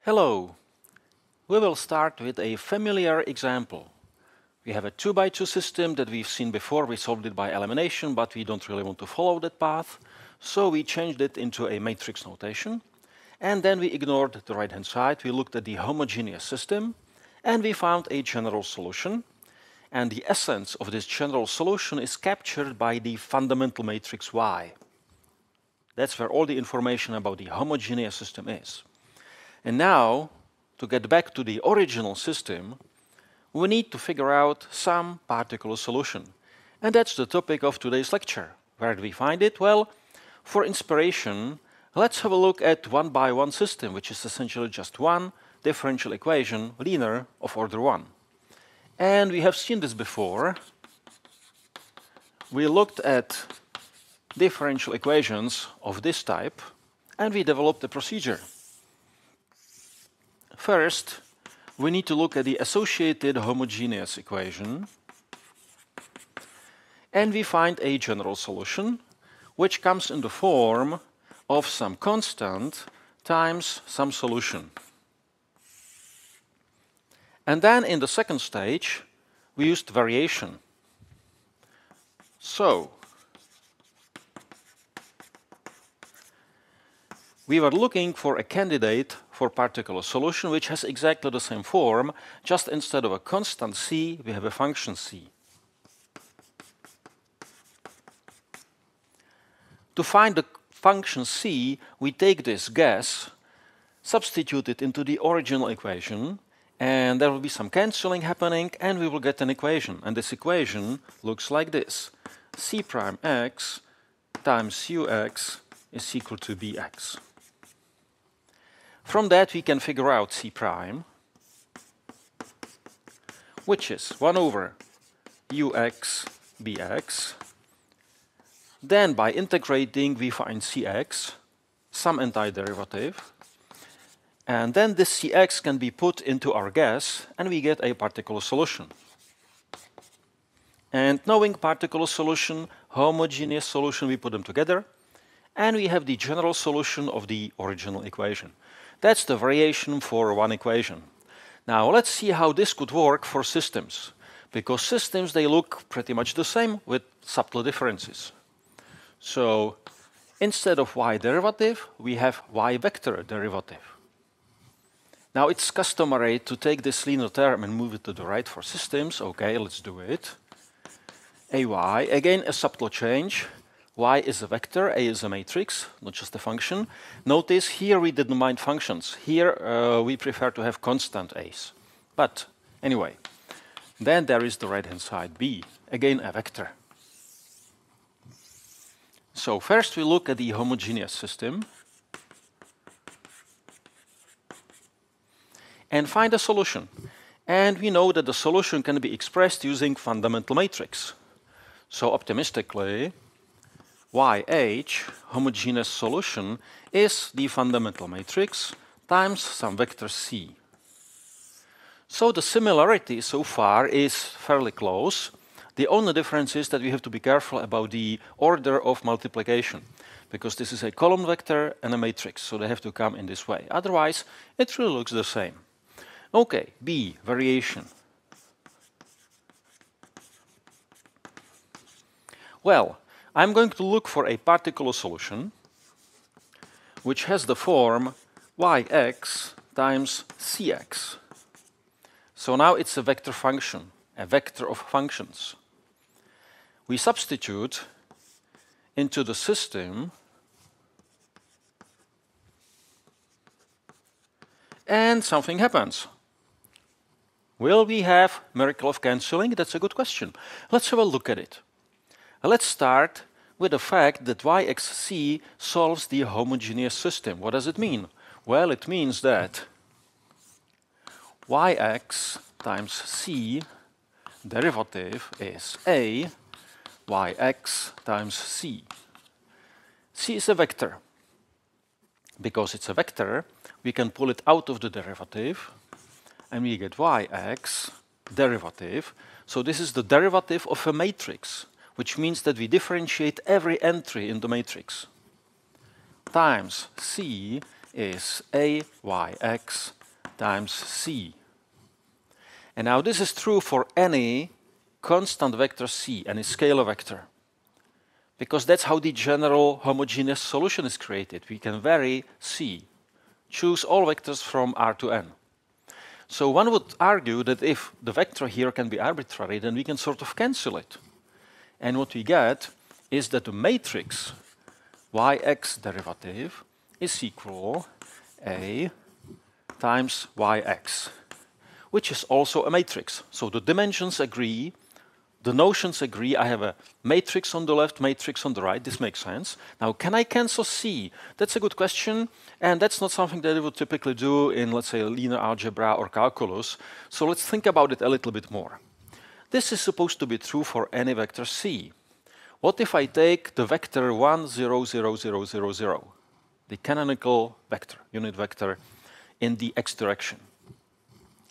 Hello. We will start with a familiar example. We have a 2x2 system that we've seen before. We solved it by elimination, but we don't really want to follow that path. So we changed it into a matrix notation. And then we ignored the right-hand side. We looked at the homogeneous system, and we found a general solution. And the essence of this general solution is captured by the fundamental matrix Y. That's where all the information about the homogeneous system is. And now, to get back to the original system, we need to figure out some particular solution. And that's the topic of today's lecture. Where do we find it? Well, for inspiration, let's have a look at 1x1 system, which is essentially just one differential equation, linear, of order 1. And we have seen this before. We looked at differential equations of this type, and we developed a procedure. First, we need to look at the associated homogeneous equation, and we find a general solution, which comes in the form of some constant times some solution. And then in the second stage, we used variation. So, we were looking for a candidate for particular solution which has exactly the same form, just instead of a constant c, we have a function c. To find the function c, we take this guess, substitute it into the original equation, and there will be some cancelling happening, and we will get an equation. And this equation looks like this. C prime x times ux is equal to bx. From that we can figure out C prime, which is 1 over ux bx. Then by integrating we find Cx, some antiderivative. And then this Cx can be put into our guess, and we get a particular solution. And knowing particular solution, homogeneous solution, we put them together, and we have the general solution of the original equation. That's the variation for one equation. Now let's see how this could work for systems, because systems, they look pretty much the same with subtle differences. So instead of y derivative, we have y vector derivative. Now it's customary to take this linear term and move it to the right for systems. Okay, let's do it. Ay, again a subtle change. Y is a vector, A is a matrix, not just a function. Notice here we didn't mind functions. Here we prefer to have constant A's. But anyway, then there is the right-hand side, B, again a vector. So first we look at the homogeneous system and find a solution. And we know that the solution can be expressed using fundamental matrix. So optimistically, YH, homogeneous solution, is the fundamental matrix times some vector C. So the similarity so far is fairly close. The only difference is that we have to be careful about the order of multiplication, because this is a column vector and a matrix, so they have to come in this way. Otherwise, it really looks the same. Okay, B, variation. Well, I'm going to look for a particular solution which has the form yx times cx. So now it's a vector function, a vector of functions. We substitute into the system, and something happens. Will we have miracle of cancelling? That's a good question. Let's have a look at it. Let's start with the fact that yxc solves the homogeneous system. What does it mean? Well, it means that yx times c derivative is a yx times c. C is a vector. Because it's a vector, we can pull it out of the derivative, and we get yx derivative. So this is the derivative of a matrix, which means that we differentiate every entry in the matrix, times c is AYX times C. And now this is true for any constant vector C, any scalar vector, because that's how the general homogeneous solution is created. We can vary C, choose all vectors from R to N. So one would argue that if the vector here can be arbitrary, then we can sort of cancel it. And what we get is that the matrix YX derivative is equal A times YX, which is also a matrix. So the dimensions agree, the notions agree. I have a matrix on the left, matrix on the right. This makes sense. Now, can I cancel C? That's a good question, and that's not something that we would typically do in, let's say, linear algebra or calculus. So let's think about it a little bit more. This is supposed to be true for any vector C. What if I take the vector 1, 0, 0, 0, 0, 0, the canonical vector, unit vector, in the x direction?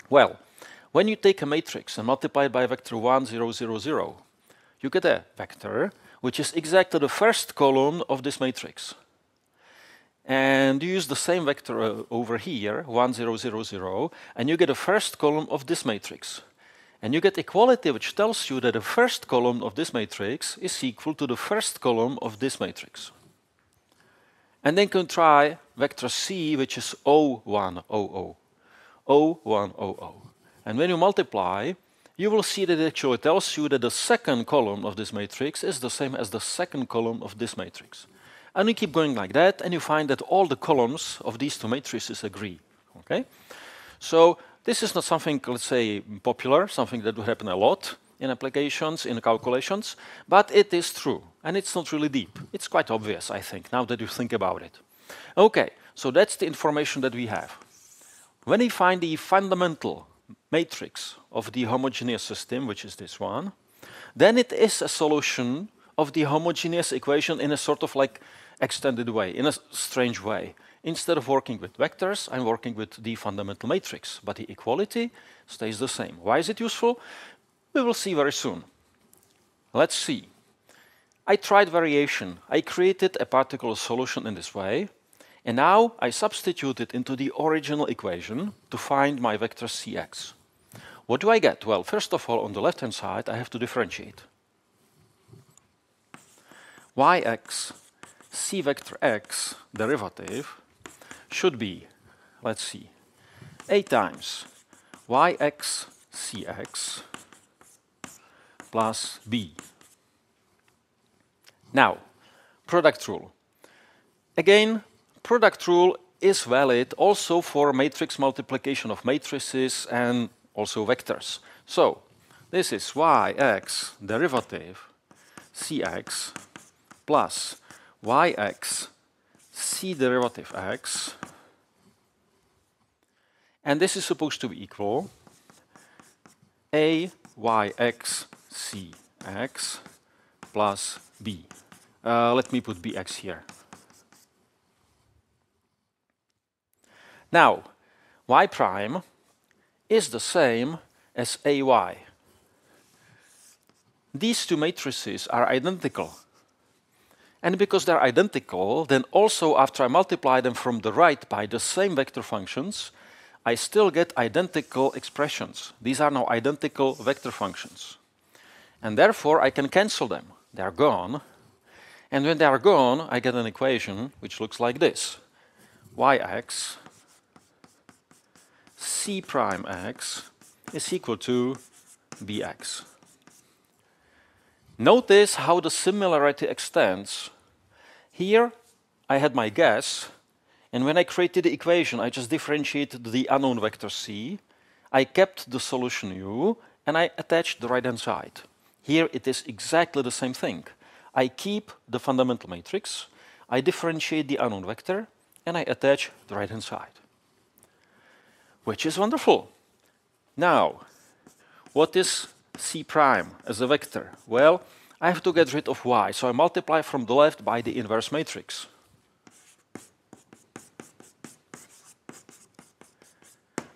Well, when you take a matrix and multiply it by vector 1, 0, 0, 0, you get a vector which is exactly the first column of this matrix. And you use the same vector over here, 1, 0, 0, 0, and you get the first column of this matrix. And you get equality, which tells you that the first column of this matrix is equal to the first column of this matrix. And then you can try vector C, which is 0, 1, 0, 0. 0, 1, 0, 0. And when you multiply, you will see that it actually tells you that the second column of this matrix is the same as the second column of this matrix. And you keep going like that, and you find that all the columns of these two matrices agree. Okay? So this is not something, let's say, popular, something that would happen a lot in applications, in calculations, but it is true, and it's not really deep. It's quite obvious, I think, now that you think about it. Okay, so that's the information that we have. When we find the fundamental matrix of the homogeneous system, which is this one, then it is a solution of the homogeneous equation in a sort of like extended way, in a strange way. Instead of working with vectors, I'm working with the fundamental matrix, but the equality stays the same. Why is it useful? We will see very soon. Let's see. I tried variation. I created a particular solution in this way, and now I substitute it into the original equation to find my vector Cx. What do I get? Well, first of all, on the left-hand side, I have to differentiate. Yx, C vector x derivative should be, let's see, A times Yx Cx plus B. Now, product rule. Again, product rule is valid also for matrix multiplication of matrices and also vectors. So, this is Yx derivative Cx plus Yx C derivative x, and this is supposed to be equal Ayx Cx plus B. Let me put Bx here. Now, y prime is the same as Ay. These two matrices are identical. And because they're identical, then also after I multiply them from the right by the same vector functions, I still get identical expressions. These are now identical vector functions. And therefore, I can cancel them. They're gone. And when they are gone, I get an equation which looks like this. Yx C prime x is equal to Bx. Notice how the similarity extends. Here, I had my guess, and when I created the equation, I just differentiated the unknown vector c. I kept the solution u, and I attached the right-hand side. Here, it is exactly the same thing. I keep the fundamental matrix, I differentiate the unknown vector, and I attach the right-hand side, which is wonderful. Now, what is c prime as a vector? Well, I have to get rid of y, so I multiply from the left by the inverse matrix.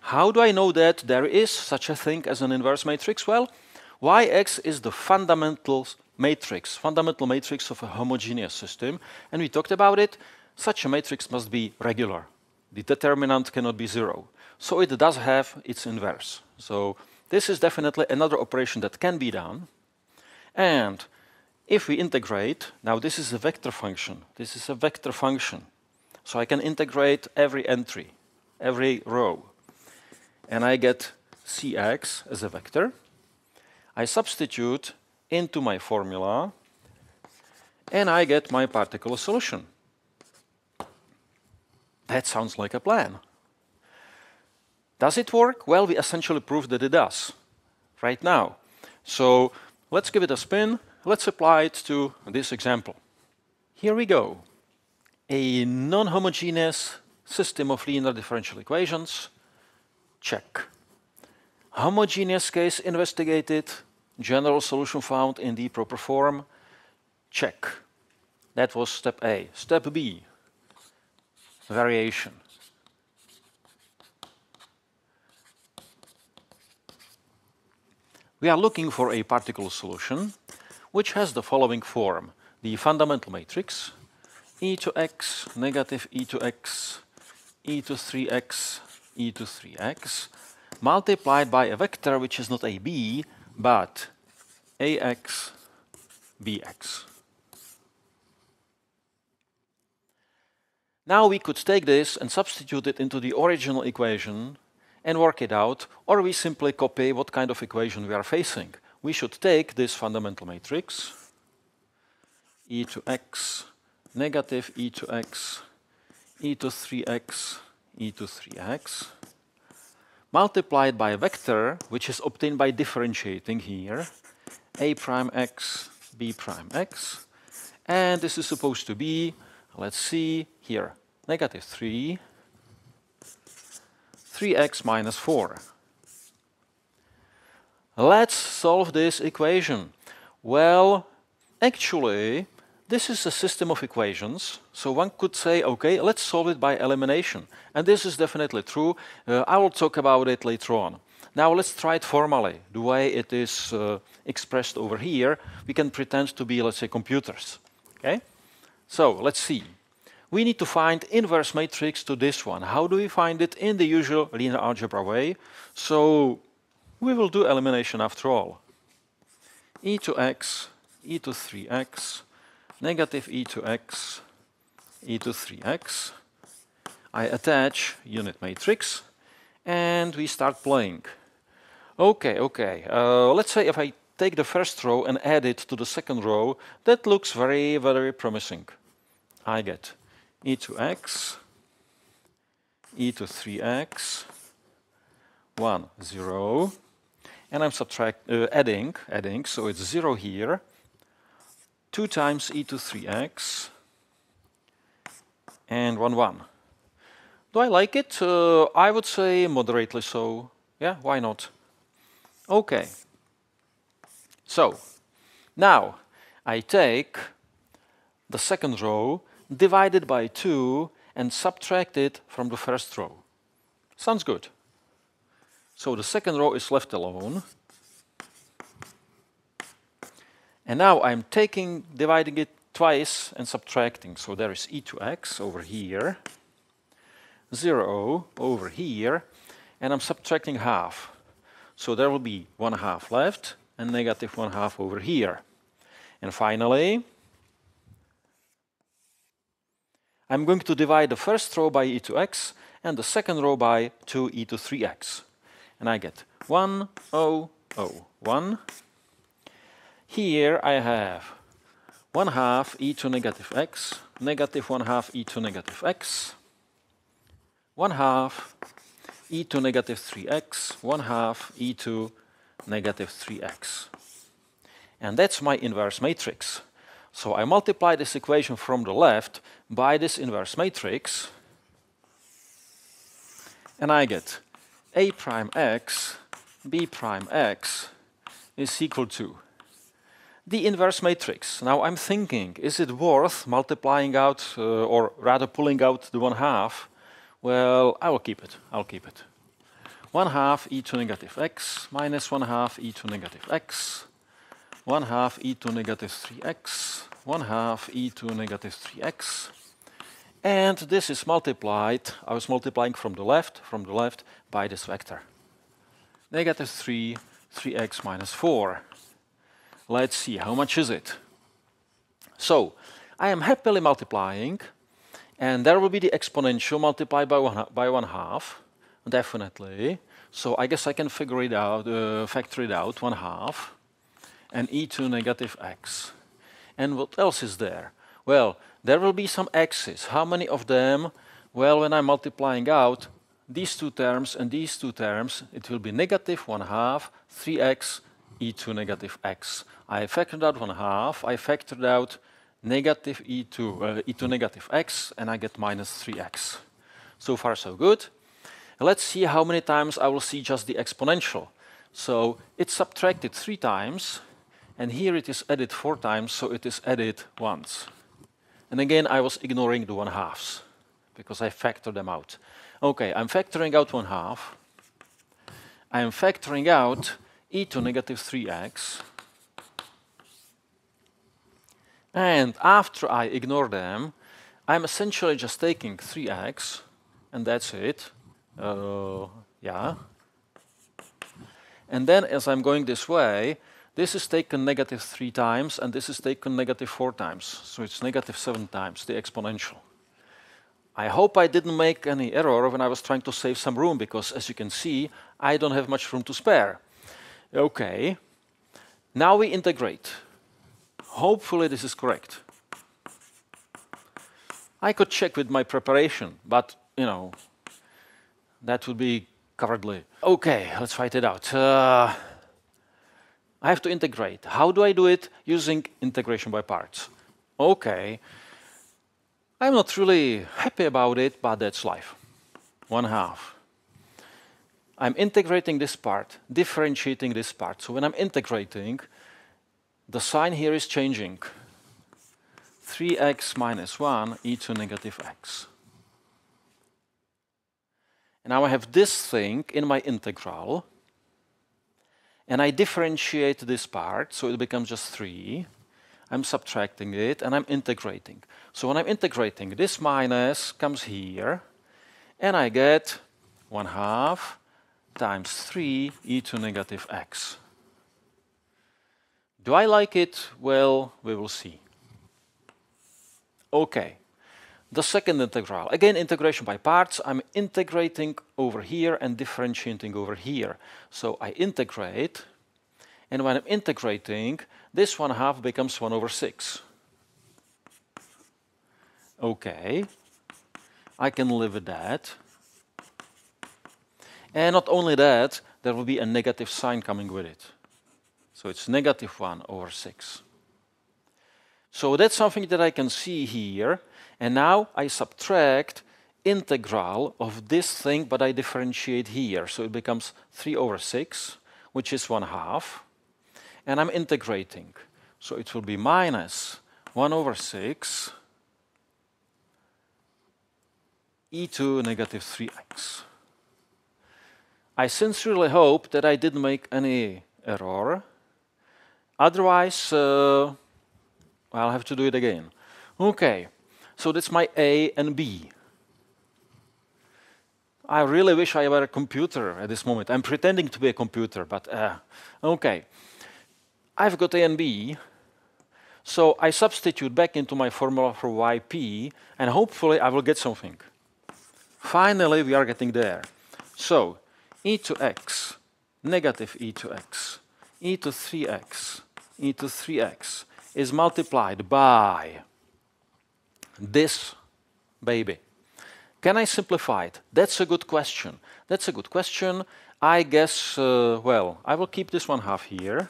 How do I know that there is such a thing as an inverse matrix? Well, Yx is the fundamental matrix of a homogeneous system, and we talked about it. Such a matrix must be regular. the determinant cannot be 0. So it does have its inverse. So this is definitely another operation that can be done. And if we integrate, now this is a vector function. This is a vector function. So I can integrate every entry, every row. And I get Cx as a vector. I substitute into my formula, and I get my particular solution. That sounds like a plan. Does it work? Well, we essentially proved that it does right now. So let's give it a spin. Let's apply it to this example. Here we go. A non-homogeneous system of linear differential equations. Check. Homogeneous case investigated. General solution found in the proper form. Check. That was step A. Step B. Variation. We are looking for a particular solution which has the following form. The fundamental matrix e to x, negative e to x, e to 3x, e to 3x, multiplied by a vector which is not a b, but ax, bx. Now we could take this and substitute it into the original equation and work it out, or we simply copy what kind of equation we are facing. We should take this fundamental matrix, e to x, negative e to x, e to 3x, e to 3x, multiplied by a vector which is obtained by differentiating here, a prime x, b prime x, and this is supposed to be, let's see here, negative 3, 3x minus 4. Let's solve this equation. Well, actually, this is a system of equations, so one could say, okay, let's solve it by elimination. And this is definitely true. I will talk about it later on. Now let's try it formally, the way it is expressed over here. We can pretend to be, let's say, computers. Okay? So let's see. We need to find inverse matrix to this one. How do we find it? In the usual linear algebra way. So we will do elimination after all. E to x, e to 3x, negative e to x, e to 3x. I attach unit matrix, and we start playing. Okay. Let's say if I take the first row and add it to the second row, that looks very, very promising. I get e to x, e to 3x, 1, 0, and I'm adding, so it's 0 here, 2 times e to 3x, and 1, 1. Do I like it? I would say moderately so. Yeah, why not? Okay. So, now I take the second row, divide it by 2, and subtract it from the first row. Sounds good. So the second row is left alone. And now I'm dividing it twice and subtracting. So there is e to x over here, 0 over here, and I'm subtracting half. So there will be 1/2 left and negative 1/2 over here. And finally, I'm going to divide the first row by e to x and the second row by 2e to 3x. And I get 1, 0, 0, 1. Here I have 1/2 e to negative x, negative 1/2 e to negative x, 1/2 e to negative 3x, 1/2 e to negative 3x. And that's my inverse matrix. So I multiply this equation from the left by this inverse matrix, and I get a prime x, b prime x is equal to the inverse matrix. Now I'm thinking, is it worth multiplying out, or rather pulling out the 1/2? Well, I will keep it. I'll keep it. 1/2 e to negative x minus 1/2 e to negative x, 1/2 e to negative 3x, 1/2 e to negative 3x, And this is multiplied, I was multiplying from the left, by this vector. Negative 3, 3x minus 4. Let's see, how much is it? So, I am happily multiplying, and there will be the exponential multiplied by 1/2, definitely. So I guess I can figure it out, factor it out, 1/2, and e to negative x. And what else is there? Well, there will be some x's. How many of them? Well, when I'm multiplying out these two terms and these two terms, it will be negative 1/2, 3x, e to negative x. I factored out 1/2, I factored out negative e to negative x, and I get minus 3x. So far, so good. Let's see how many times I will see just the exponential. So it's subtracted 3 times, and here it is added 4 times, so it is added once. And again, I was ignoring the 1/2s, because I factored them out. Okay, I'm factoring out 1/2. I'm factoring out e to negative 3x. And after I ignore them, I'm essentially just taking 3x, and that's it. Yeah. And then as I'm going this way, this is taken negative 3 times, and this is taken negative 4 times. So it's negative 7 times, the exponential. I hope I didn't make any error when I was trying to save some room, because as you can see, I don't have much room to spare. Okay. Now we integrate. Hopefully this is correct. I could check with my preparation, but, you know, that would be cowardly. Okay, let's fight it out. I have to integrate. How do I do it? Using integration by parts. Okay. I'm not really happy about it, but that's life. 1/2. I'm integrating this part, differentiating this part. So when I'm integrating, the sign here is changing. 3x minus 1 e to negative x. And now I have this thing in my integral, and I differentiate this part, so it becomes just 3. I'm subtracting it, and I'm integrating. So when I'm integrating, this minus comes here, and I get 1/2 times 3 e to negative x. Do I like it? Well, we will see. Okay. The second integral, again integration by parts. I'm integrating over here and differentiating over here. So I integrate, and when I'm integrating, this 1/2 becomes 1/6. Okay, I can live with that. And not only that, there will be a negative sign coming with it. So it's negative 1/6. So that's something that I can see here. And now I subtract integral of this thing, but I differentiate here. So it becomes 3/6, which is 1/2. And I'm integrating. So it will be minus 1/6 e to negative 3x. I sincerely hope that I didn't make any error. Otherwise, I'll have to do it again. Okay. So that's my A and B. I really wish I were a computer at this moment. I'm pretending to be a computer, but okay. I've got A and B, so I substitute back into my formula for yp, and hopefully I will get something. Finally, we are getting there. So, e to x, negative e to x, e to 3x, e to 3x is multiplied by this baby. Can I simplify it? That's a good question. That's a good question. I guess, well, I will keep this 1/2 here.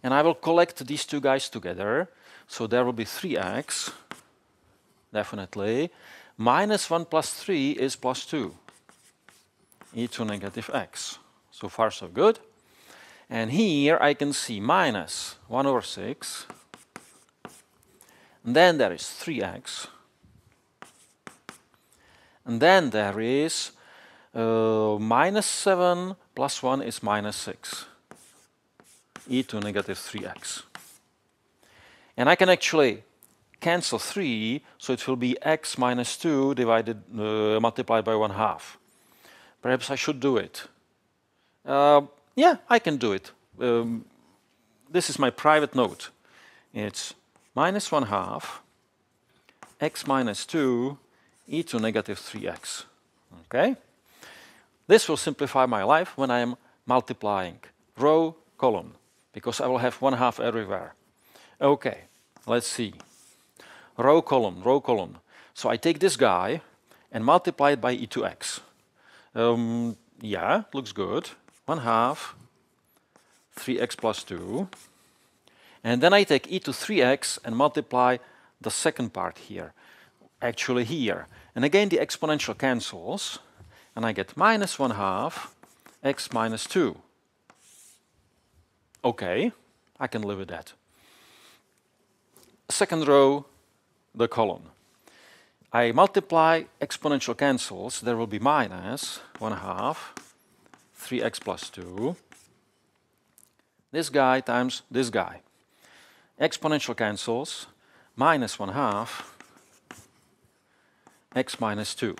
And I will collect these two guys together. So there will be 3x, definitely. Minus 1 plus 3 is plus 2. E to negative x. So far, so good. And here I can see minus 1/6. And then there is 3x. And then there is minus 7 plus 1 is minus 6. E to negative 3x. And I can actually cancel 3, so it will be x minus 2 divided, multiplied by 1/2. Perhaps I should do it. Yeah, I can do it. This is my private note. It's minus 1/2 x minus 2 e to negative 3x. Okay? This will simplify my life when I am multiplying row, column, because I will have 1/2 everywhere. Okay, let's see. Row, column, row, column. So I take this guy and multiply it by e to x. Yeah, looks good. 1/2 3x plus 2. And then I take e to 3x and multiply the second part here, actually here. And again, the exponential cancels, and I get minus 1/2 x minus 2. Okay, I can live with that. Second row, the column. I multiply exponential cancels, there will be minus 1/2 3x plus 2. This guy times this guy. Exponential cancels, minus 1/2 x minus 2.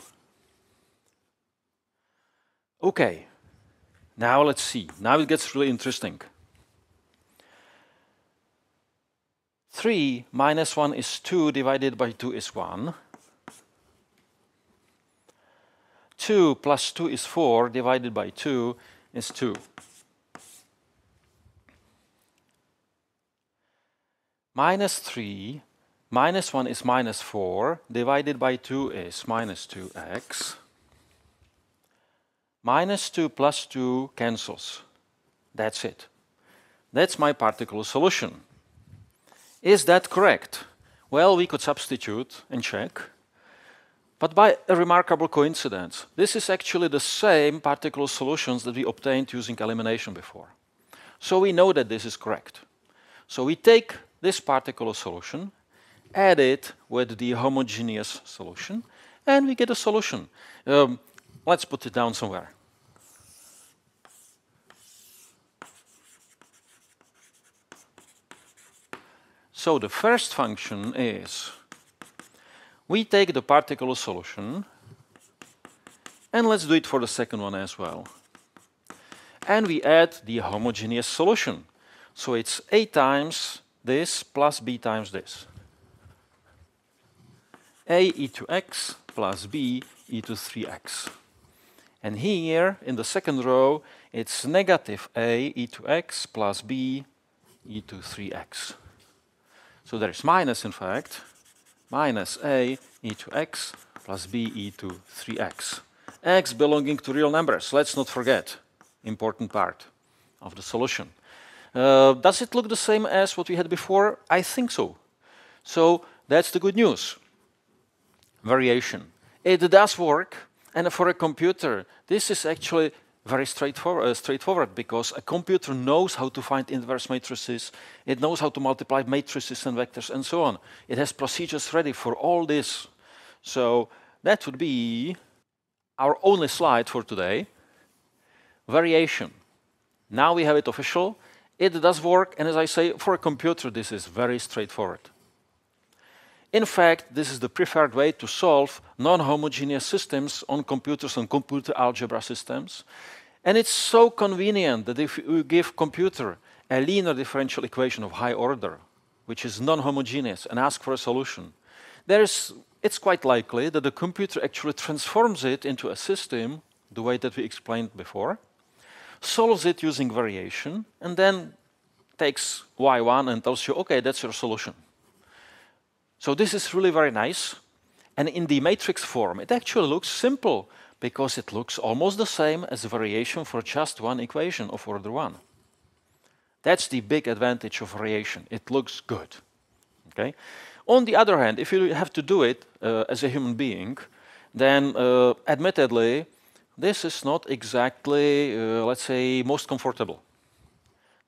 Okay, now let's see. Now it gets really interesting. 3 minus 1 is 2 divided by 2 is 1. 2 plus 2 is 4 divided by 2 is 2. Minus 3 minus 1 is minus 4 divided by 2 is minus 2x. Minus 2 plus 2 cancels. That's it. That's my particular solution. Is that correct? Well, we could substitute and check. But by a remarkable coincidence, this is actually the same particular solutions that we obtained using elimination before. So we know that this is correct. So we take this particular solution, add it with the homogeneous solution, and we get a solution. Let's put it down somewhere. So the first function is, we take the particular solution, and let's do it for the second one as well. And we add the homogeneous solution. So it's a times this plus b times this. A e to x plus b e to 3x. And here, in the second row, it's negative a e to x plus b e to 3x. So there is minus, in fact, minus a e to x plus b e to 3x. X belonging to real numbers, let's not forget, important part of the solution. Does it look the same as what we had before? I think so. So that's the good news. Variation. It does work, and for a computer, this is actually very straightforward, because a computer knows how to find inverse matrices, it knows how to multiply matrices and vectors and so on. It has procedures ready for all this. So that would be our only slide for today. Variation. Now we have it official. It does work, and as I say, for a computer this is very straightforward. In fact, this is the preferred way to solve non-homogeneous systems on computers and computer algebra systems. And it's so convenient that if you give computer a linear differential equation of high order, which is non-homogeneous, and ask for a solution, it's quite likely that the computer actually transforms it into a system, the way that we explained before, solves it using variation, and then takes y1 and tells you, okay, that's your solution. So this is really very nice. And in the matrix form, it actually looks simple, because it looks almost the same as a variation for just one equation of order 1. That's the big advantage of variation. It looks good. Okay? On the other hand, if you have to do it as a human being, then admittedly, this is not exactly, let's say, most comfortable.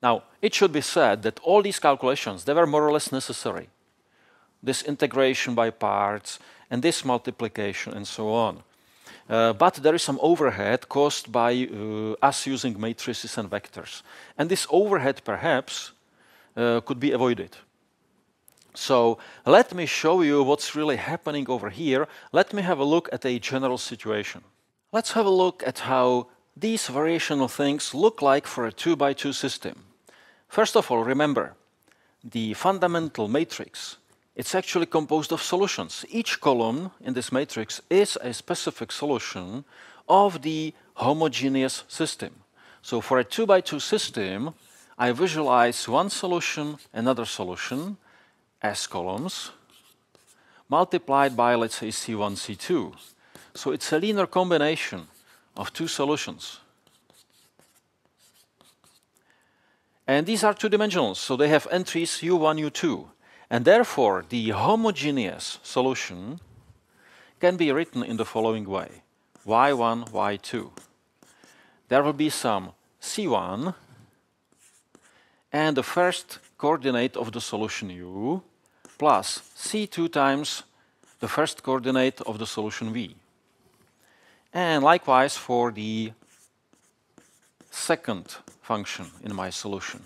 Now, it should be said that all these calculations, they were more or less necessary. This integration by parts, and this multiplication, and so on. But there is some overhead caused by us using matrices and vectors. And this overhead, perhaps, could be avoided. So let me show you what's really happening over here. Let me have a look at a general situation. Let's have a look at how these variational things look like for a 2x2 system. First of all, remember, the fundamental matrix, it's actually composed of solutions. Each column in this matrix is a specific solution of the homogeneous system. So for a 2x2 system, I visualize one solution, another solution, as columns, multiplied by, let's say, C1, C2. So it's a linear combination of two solutions. And these are two-dimensional, so they have entries U1, U2. And therefore, the homogeneous solution can be written in the following way. Y1, Y2. There will be some C1, and the first coordinate of the solution U, plus C2 times the first coordinate of the solution V. And likewise for the second function in my solution.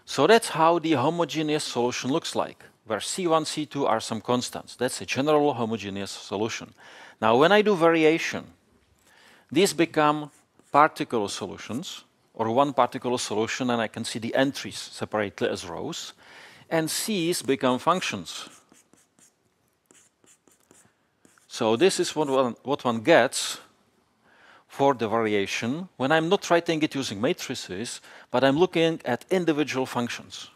So that's how the homogeneous solution looks like, where C1, C2 are some constants. That's a general homogeneous solution. Now when I do variation, these become particular solutions, or one particular solution, and I can see the entries separately as rows, and C's become functions. So this is what one gets for the variation when I'm not writing it using matrices, but I'm looking at individual functions,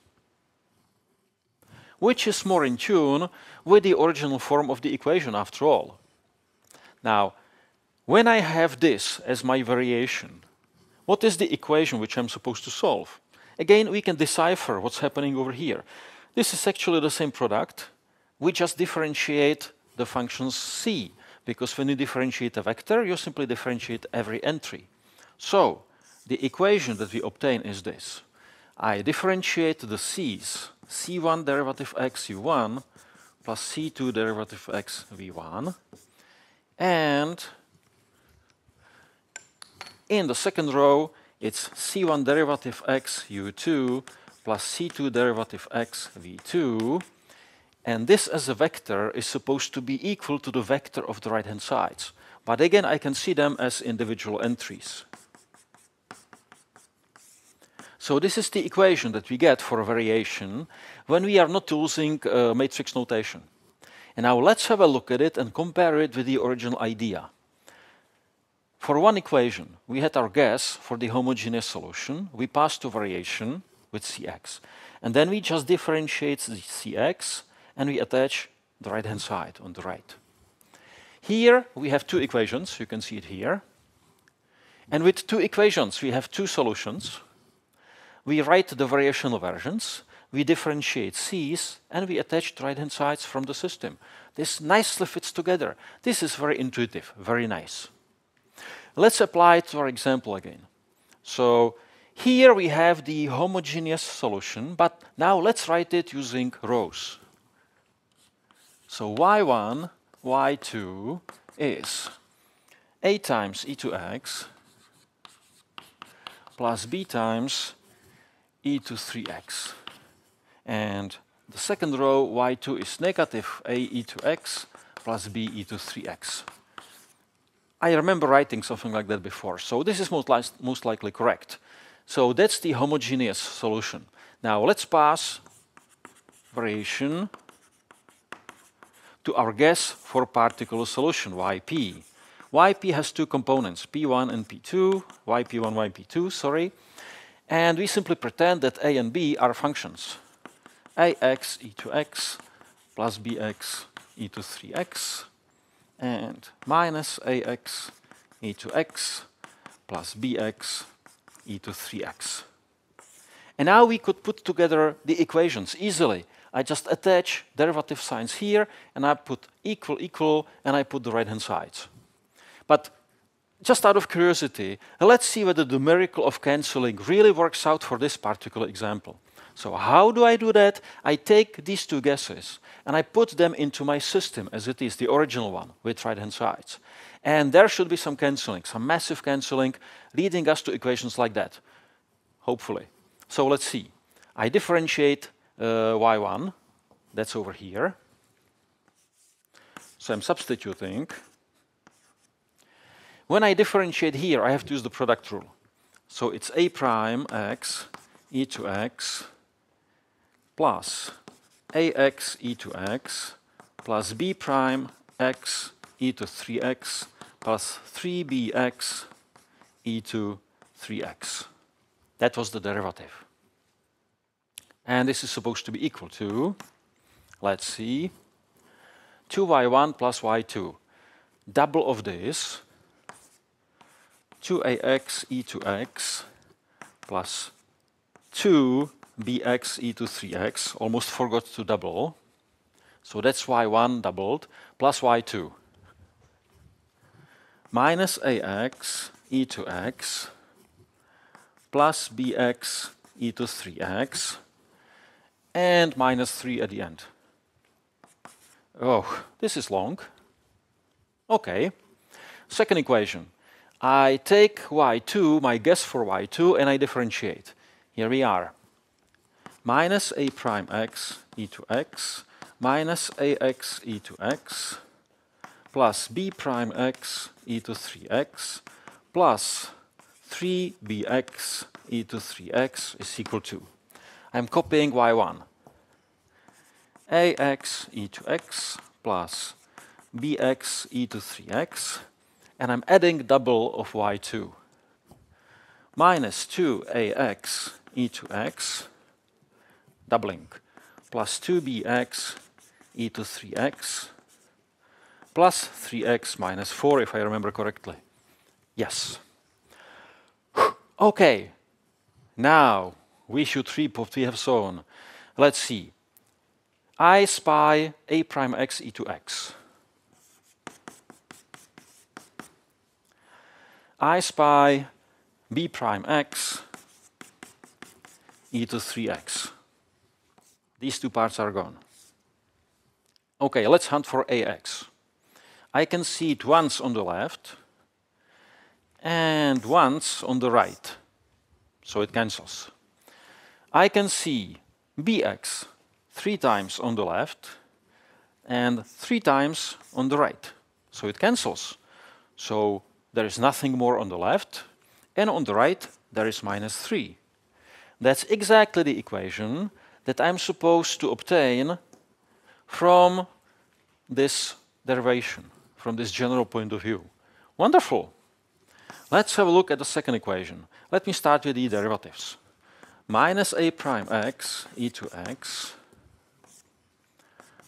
which is more in tune with the original form of the equation after all. Now, when I have this as my variation, what is the equation which I'm supposed to solve? Again, we can decipher what's happening over here. This is actually the same product. We just differentiate the functions C, because when you differentiate a vector, you simply differentiate every entry. So the equation that we obtain is this. I differentiate the C's, C1 derivative x U1 plus C2 derivative x V1, and in the second row, it's C1 derivative x U2 plus C2 derivative x V2. And this as a vector is supposed to be equal to the vector of the right-hand sides. But again, I can see them as individual entries. So this is the equation that we get for a variation when we are not using matrix notation. And now let's have a look at it and compare it with the original idea. For one equation, we had our guess for the homogeneous solution. We passed to variation with Cx. And then we just differentiate the Cx, and we attach the right-hand side on the right. Here, we have two equations. You can see it here. And with two equations, we have two solutions. We write the variational versions. We differentiate C's, and we attach the right-hand sides from the system. This nicely fits together. This is very intuitive, very nice. Let's apply it to our example again. So here we have the homogeneous solution, but now let's write it using rows. So y1, y2 is a times e to x plus b times e to 3x. And the second row, y2 is negative a e to x plus b e to 3x. I remember writing something like that before, so this is most likely correct. So that's the homogeneous solution. Now let's pass variation to our guess for particular solution, yp. Yp has two components, p1 and p2, yp1, yp2, sorry. And we simply pretend that a and b are functions. ax e to x plus bx e to 3x and minus ax e to x plus bx e to 3x. And now we could put together the equations easily. I just attach derivative signs here, and I put equal, equal, and I put the right-hand sides. But just out of curiosity, let's see whether the miracle of cancelling really works out for this particular example. So how do I do that? I take these two guesses, and I put them into my system as it is, the original one, with right-hand sides. And there should be some cancelling, some massive cancelling, leading us to equations like that, hopefully. So let's see. I differentiate y1, That's over here. So I'm substituting. When I differentiate here, I have to use the product rule. So it's a prime x e to x plus ax e to x plus b prime x e to 3x plus 3bx e to 3x. That was the derivative. And this is supposed to be equal to, let's see, 2y1 plus y2. Double of this, 2ax e to x plus 2bx e to 3x. Almost forgot to double. So that's y1 doubled, plus y2. Minus ax e to x plus bx e to 3x and minus 3 at the end. Oh, this is long. Okay. Second equation. I take y2, my guess for y2, and I differentiate. Here we are. Minus a prime x e to x minus ax e to x plus b prime x e to 3x plus 3bx e to 3x is equal to. I'm copying y1. ax e to x plus bx e to 3x, and I'm adding double of y2. Minus 2ax e to x, doubling, plus 2bx e to 3x, plus 3x minus 4, if I remember correctly. Yes. Okay. Now, we should reap what we have sown. Let's see. I spy a prime x e to x. I spy b prime x e to 3x. These two parts are gone. Okay, let's hunt for ax. I can see it once on the left and once on the right, so it cancels. I can see bx 3 times on the left and 3 times on the right, so it cancels. So there is nothing more on the left, and on the right there is minus 3. That's exactly the equation that I'm supposed to obtain from this derivation, from this general point of view. Wonderful. Let's have a look at the second equation. Let me start with the derivatives. Minus a prime x e to x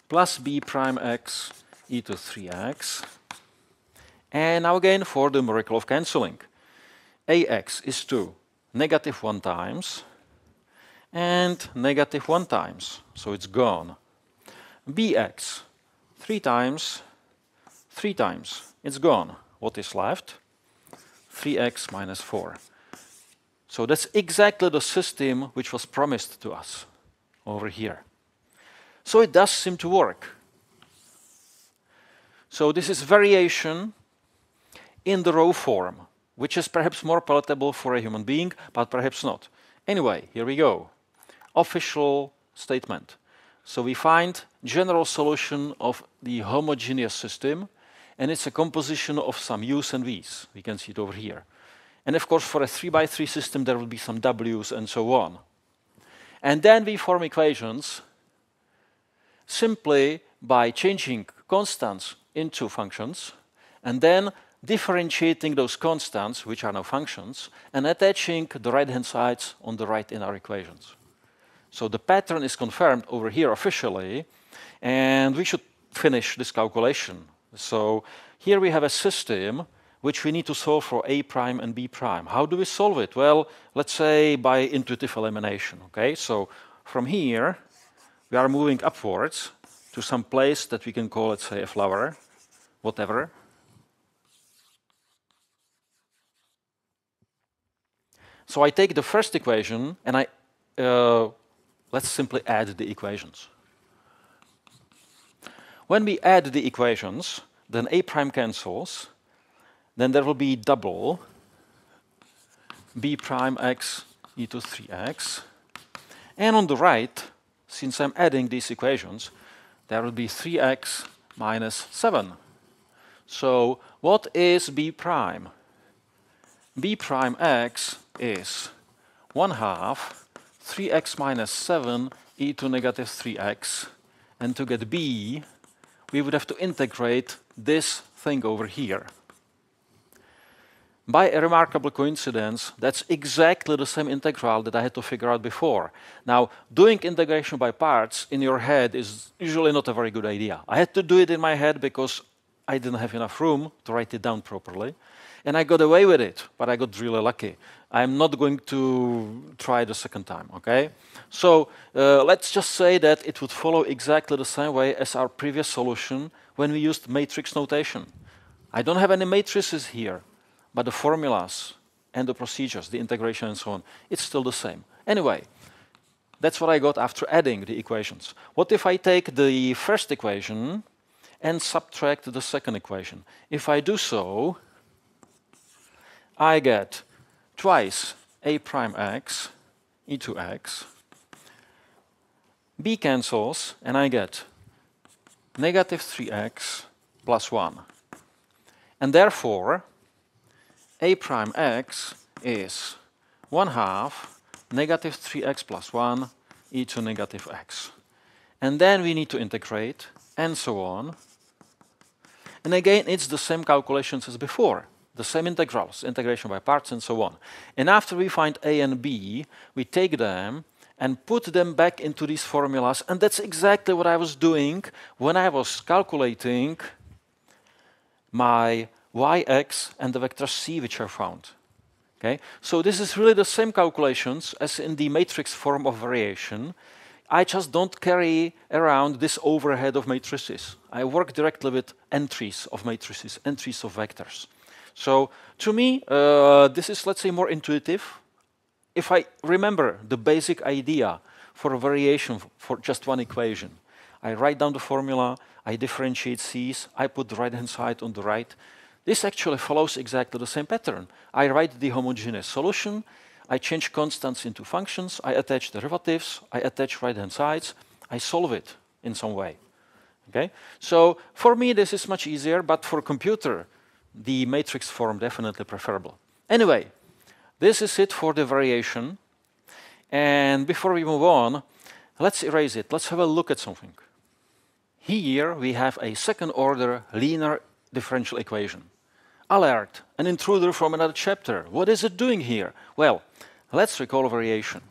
plus b prime x e to 3x. And now again for the miracle of cancelling. Ax is 2, negative 1 times, and negative 1 times, so it's gone. Bx, 3 times, 3 times, it's gone. What is left? 3x minus 4. So that's exactly the system which was promised to us over here. So it does seem to work. So this is variation in the row form, which is perhaps more palatable for a human being, but perhaps not. Anyway, here we go. Official statement. So we find general solution of the homogeneous system, and it's a composition of some u's and v's. We can see it over here. And of course, for a 3x3 system, there will be some w's and so on. And then we form equations simply by changing constants into functions, and then differentiating those constants, which are now functions, and attaching the right-hand sides on the right in our equations. So the pattern is confirmed over here officially, and we should finish this calculation. So here we have a system which we need to solve for a prime and b prime. How do we solve it? Well, let's say by intuitive elimination. Okay, so from here we are moving upwards to some place that we can call, let's say, a flower, whatever. So I take the first equation and let's simply add the equations. When we add the equations, then a prime cancels, then there will be double b prime x e to 3x, and on the right since I'm adding these equations, there will be 3x minus 7. So what is b prime? B prime x is 1/2 3x minus 7 e to negative 3x. And to get b, we would have to integrate this thing over here. By a remarkable coincidence, that's exactly the same integral that I had to figure out before. Now, doing integration by parts in your head is usually not a very good idea. I had to do it in my head because I didn't have enough room to write it down properly. And I got away with it, but I got really lucky. I'm not going to try the second time, okay? So let's just say that it would follow exactly the same way as our previous solution when we used matrix notation. I don't have any matrices here, but the formulas and the procedures, the integration and so on, it's still the same. Anyway, that's what I got after adding the equations. What if I take the first equation and subtract the second equation? If I do so, I get twice a prime x e to x. B cancels, and I get negative 3x plus 1. And therefore, a prime x is 1/2 negative 3x plus 1 e to negative x. And then we need to integrate, and so on. And again, it's the same calculations as before. The same integrals, integration by parts and so on. And after we find a and b, we take them and put them back into these formulas. And that's exactly what I was doing when I was calculating my yx and the vector c which I found. Okay? So this is really the same calculations as in the matrix form of variation. I just don't carry around this overhead of matrices. I work directly with entries of matrices, entries of vectors. So to me, this is, let's say, more intuitive. If I remember the basic idea for a variation for just one equation, I write down the formula, I differentiate c's, I put the right-hand side on the right. This actually follows exactly the same pattern. I write the homogeneous solution, I change constants into functions, I attach derivatives, I attach right-hand sides, I solve it in some way. Okay? So for me, this is much easier, but for a computer, the matrix form definitely preferable. Anyway, this is it for the variation. And before we move on, let's erase it. Let's have a look at something. Here we have a second-order linear differential equation. Alert, an intruder from another chapter. What is it doing here? Well, let's recall variation.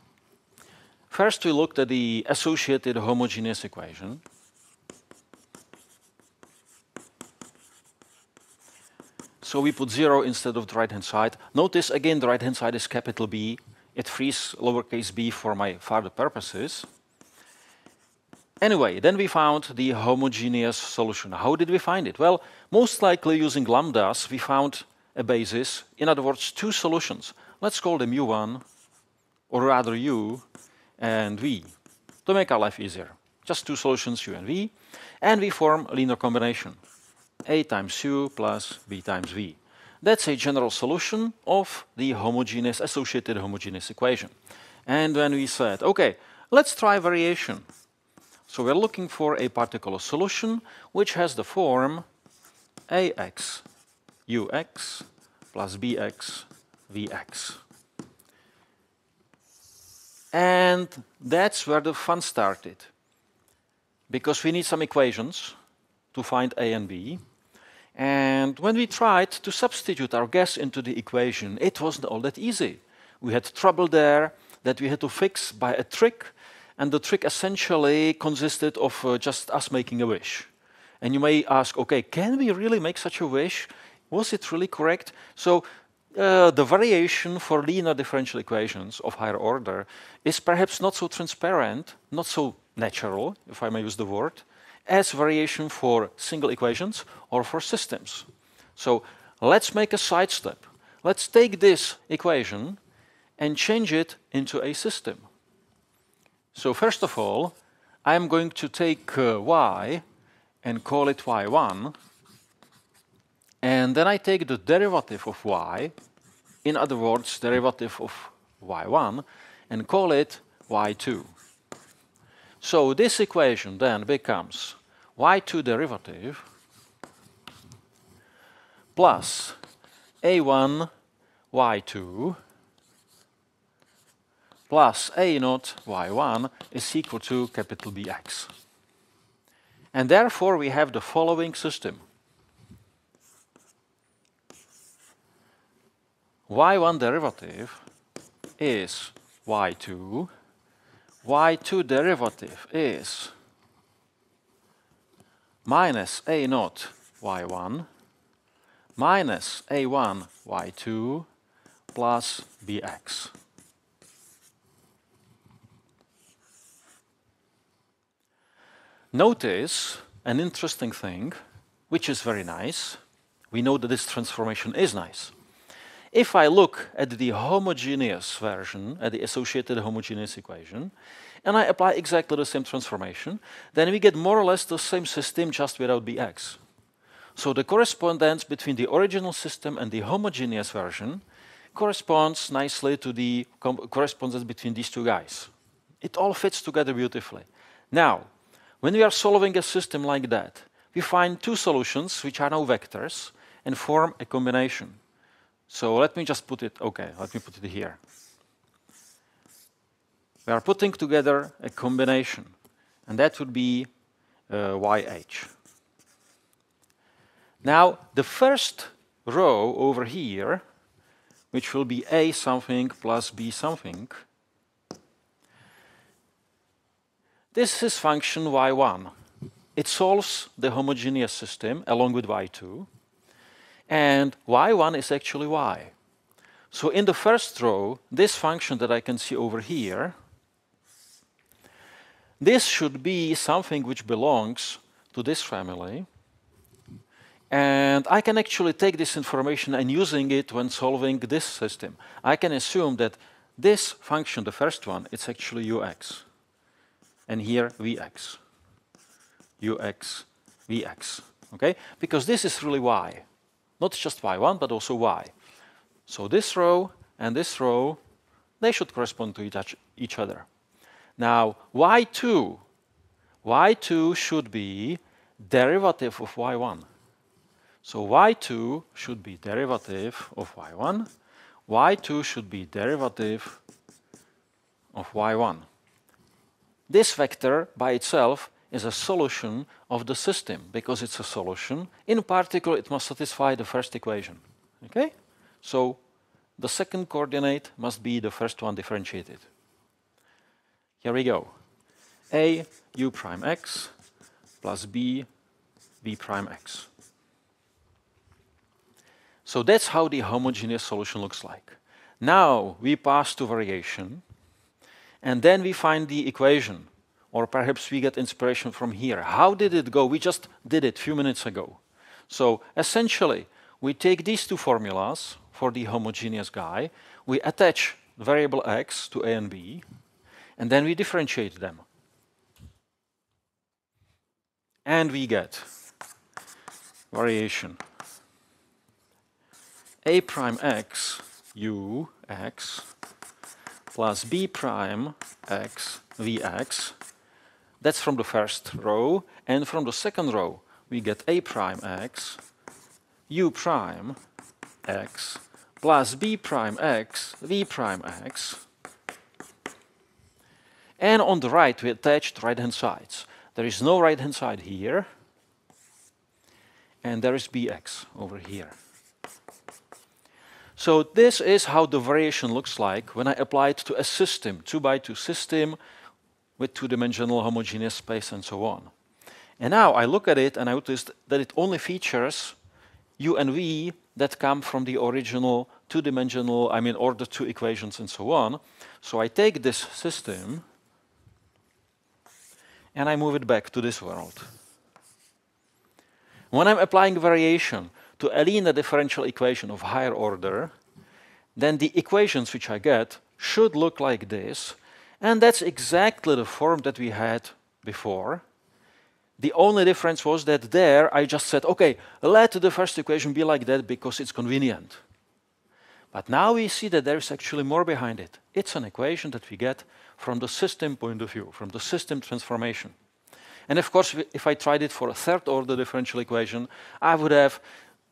First, we looked at the associated homogeneous equation. So we put 0 instead of the right-hand side. Notice, again, the right-hand side is capital B. It frees lowercase b for my further purposes. Anyway, then we found the homogeneous solution. How did we find it? Well, most likely using lambdas, we found a basis. In other words, two solutions. Let's call them u1, or rather u and v, to make our life easier. Just two solutions, u and v. And we form a linear combination. A times u plus b times v. That's a general solution of the homogeneous, associated homogeneous equation. And when we said, okay, let's try variation. So we're looking for a particular solution which has the form ax ux plus bx vx. And that's where the fun started. Because we need some equations to find a and b. And when we tried to substitute our guess into the equation, it wasn't all that easy. We had trouble there that we had to fix by a trick, and the trick essentially consisted of just us making a wish. And you may ask, okay, can we really make such a wish? Was it really correct? So the variation for linear differential equations of higher order is perhaps not so transparent, not so natural, if I may use the word, as variation for single equations or for systems. So let's make a sidestep. Let's take this equation and change it into a system. So first of all, I'm going to take y and call it y1, and then I take the derivative of y, in other words, derivative of y1, and call it y2. So this equation then becomes y2 derivative plus a1 y2 plus a0 y1 is equal to capital Bx. And therefore we have the following system. y1 derivative is y2, y2 derivative is minus a0 y1 minus a1 y2 plus bx. Notice an interesting thing, which is very nice. We know that this transformation is nice. If I look at the homogeneous version, at the associated homogeneous equation, and I apply exactly the same transformation, then we get more or less the same system just without bx. So the correspondence between the original system and the homogeneous version corresponds nicely to the correspondence between these two guys. It all fits together beautifully. Now, when we are solving a system like that, we find two solutions which are now vectors and form a combination. So let me just put it, okay, let me put it here. We are putting together a combination, and that would be YH. Now, the first row over here, which will be A something plus B something, this is function y1. It solves the homogeneous system along with y2. And y1 is actually y. So in the first row, this function that I can see over here, this should be something which belongs to this family. And I can actually take this information and using it when solving this system. I can assume that this function, the first one, it's actually ux. And here vx. ux, vx. Okay? Because this is really y. Not just y1, but also y. So this row and this row, they should correspond to each other. Now, y2 should be derivative of y1. So y2 should be derivative of y1. y2 should be derivative of y1. This vector by itself is a solution of the system because it's a solution. In particular, it must satisfy the first equation. Okay? So the second coordinate must be the first one differentiated. Here we go. A u prime x plus b b prime x. So that's how the homogeneous solution looks like. Now we pass to variation, and then we find the equation. Or perhaps we get inspiration from here. How did it go? We just did it a few minutes ago. So essentially, we take these two formulas for the homogeneous guy, we attach the variable x to a and b, and then we differentiate them. And we get variation a prime x u x plus b prime x vx. That's from the first row, and from the second row we get a prime x u prime x plus b prime x v prime x. And on the right we attach the right-hand sides. There is no right-hand side here, and there is bx over here. So this is how the variation looks like when I apply it to a system, 2x2 system, with two-dimensional homogeneous space and so on. And now I look at it and I noticed that it only features u and v that come from the original two-dimensional, or the two equations and so on. So I take this system and I move it back to this world. When I'm applying variation to a linear differential equation of higher order, then the equations which I get should look like this. And that's exactly the form that we had before. The only difference was that there I just said, okay, let the first equation be like that because it's convenient. But now we see that there is actually more behind it. It's an equation that we get from the system point of view, from the system transformation. And of course, if I tried it for a third-order differential equation, I would have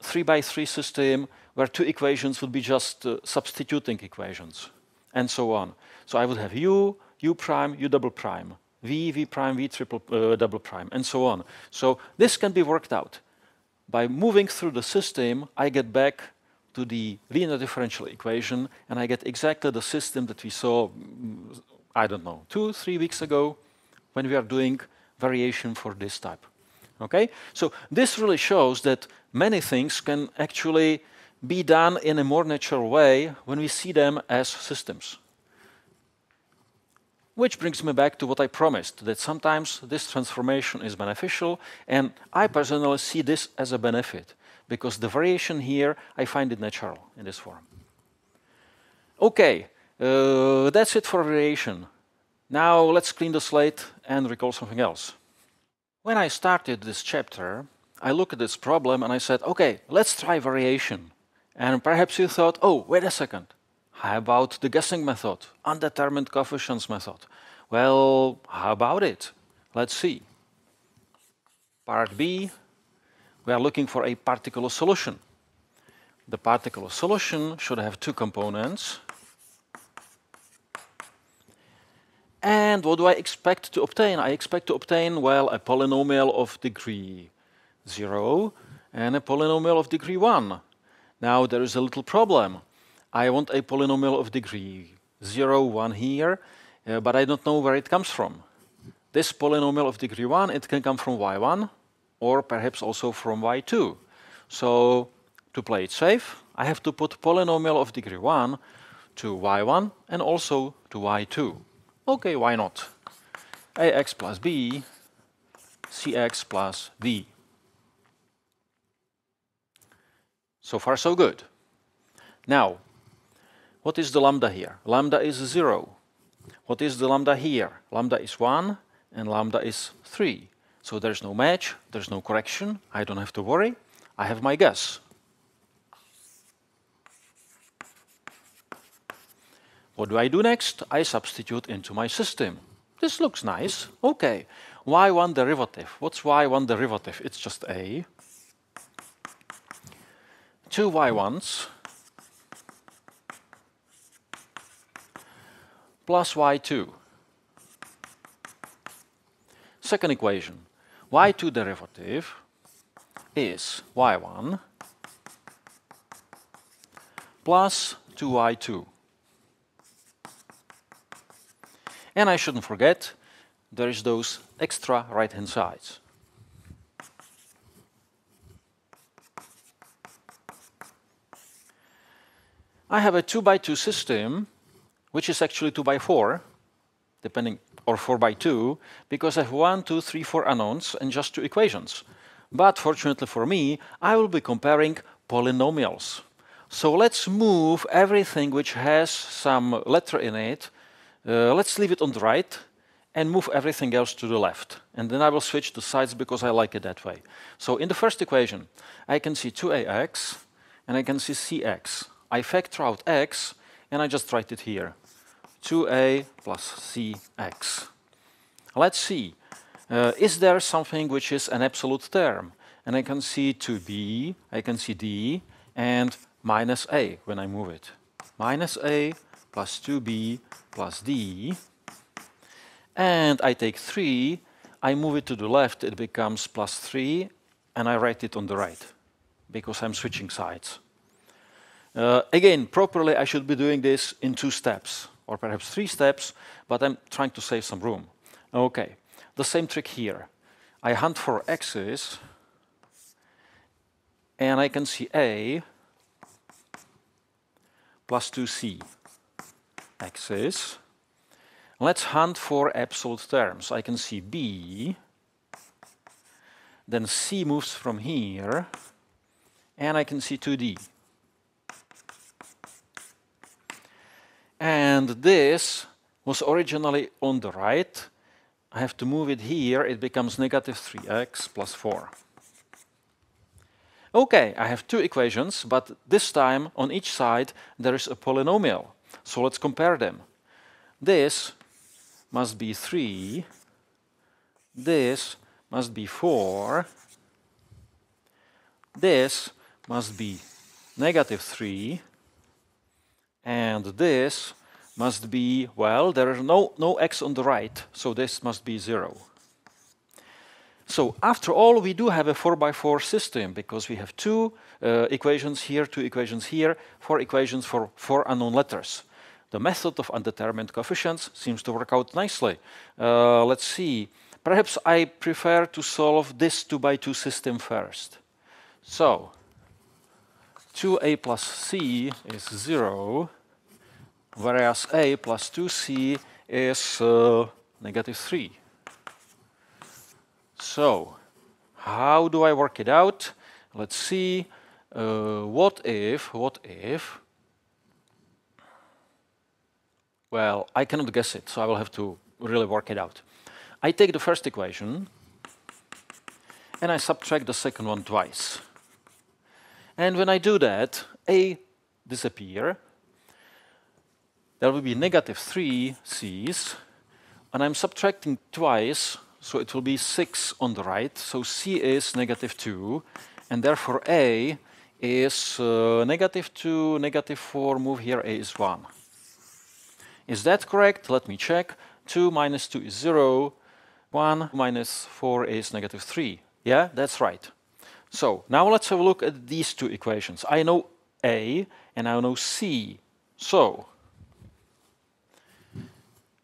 3x3 system where two equations would be just substituting equations, and so on. So I would have u, u prime, u double prime, v, v prime, v triple double prime, and so on. So this can be worked out. By moving through the system, I get back to the linear differential equation, and I get exactly the system that we saw, I don't know, 2-3 weeks ago when we are doing variation for this type. Okay? So this really shows that many things can actually be done in a more natural way when we see them as systems. Which brings me back to what I promised, that sometimes this transformation is beneficial, and I personally see this as a benefit, because the variation here, I find it natural in this form. Okay, that's it for variation. Now let's clean the slate and recall something else. When I started this chapter, I looked at this problem and I said, okay, let's try variation. And perhaps you thought, oh, wait a second. How about the guessing method, undetermined coefficients method? Well, how about it? Let's see. Part B, we are looking for a particular solution. The particular solution should have two components. And what do I expect to obtain? I expect to obtain, well, a polynomial of degree 0 and a polynomial of degree 1. Now, there is a little problem. I want a polynomial of degree 0, 1 here, but I don't know where it comes from. This polynomial of degree 1, it can come from y1 or perhaps also from y2. So, to play it safe, I have to put polynomial of degree 1 to y1 and also to y2. Okay, why not? ax plus b, cx plus d. So far, so good. Now, what is the lambda here? Lambda is 0. What is the lambda here? Lambda is 1 and lambda is 3. So there's no match, there's no correction. I don't have to worry. I have my guess. What do I do next? I substitute into my system. This looks nice. Okay. y1 derivative. What's y1 derivative? It's just a. Two y1s plus y2. Second equation. y2 derivative is y1 plus 2y2. And I shouldn't forget, there is those extra right-hand sides. I have a 2x2 system, which is actually 2x4, depending, or 4x2, because I have 1, 2, 3, 4 unknowns and just two equations. But fortunately for me, I will be comparing polynomials. So let's move everything which has some letter in it. Let's leave it on the right and move everything else to the left. And then I will switch the sides because I like it that way. So in the first equation, I can see 2ax and I can see cx. I factor out x and I just write it here. 2a plus cx. Let's see. Is there something which is an absolute term? And I can see 2b, I can see d, and minus a when I move it. Minus a plus 2b plus d. And I take 3, I move it to the left, it becomes plus 3, and I write it on the right, because I'm switching sides. Again, properly I should be doing this in 2 steps, or perhaps 3 steps, but I'm trying to save some room. Okay, the same trick here. I hunt for x's, and I can see a plus 2c. X's. Let's hunt for absolute terms. I can see b, then c moves from here, and I can see 2d. And this was originally on the right. I have to move it here. It becomes negative 3x plus 4. Okay, I have two equations, but this time on each side there is a polynomial. So let's compare them. This must be 3, this must be 4, this must be -3, and this must be, well, there is no x on the right, so this must be 0. So after all, we do have a 4x4 system because we have two equations here, 4 equations for 4 unknown letters. The method of undetermined coefficients seems to work out nicely. Let's see. Perhaps I prefer to solve this 2x2 system first. So 2a plus c is 0, whereas a plus 2c is -3. So how do I work it out? Let's see. What if, well, I cannot guess it, so I will have to really work it out. I take the first equation and I subtract the second one twice. And when I do that, a disappears. There will be -3 c's, and I'm subtracting twice, so it will be 6 on the right. So c is -2, and therefore a is -2, -4, move here, a is 1. Is that correct? Let me check. 2 minus 2 is 0. 1 minus 4 is -3. Yeah, that's right. So now let's have a look at these two equations. I know a and I know c. So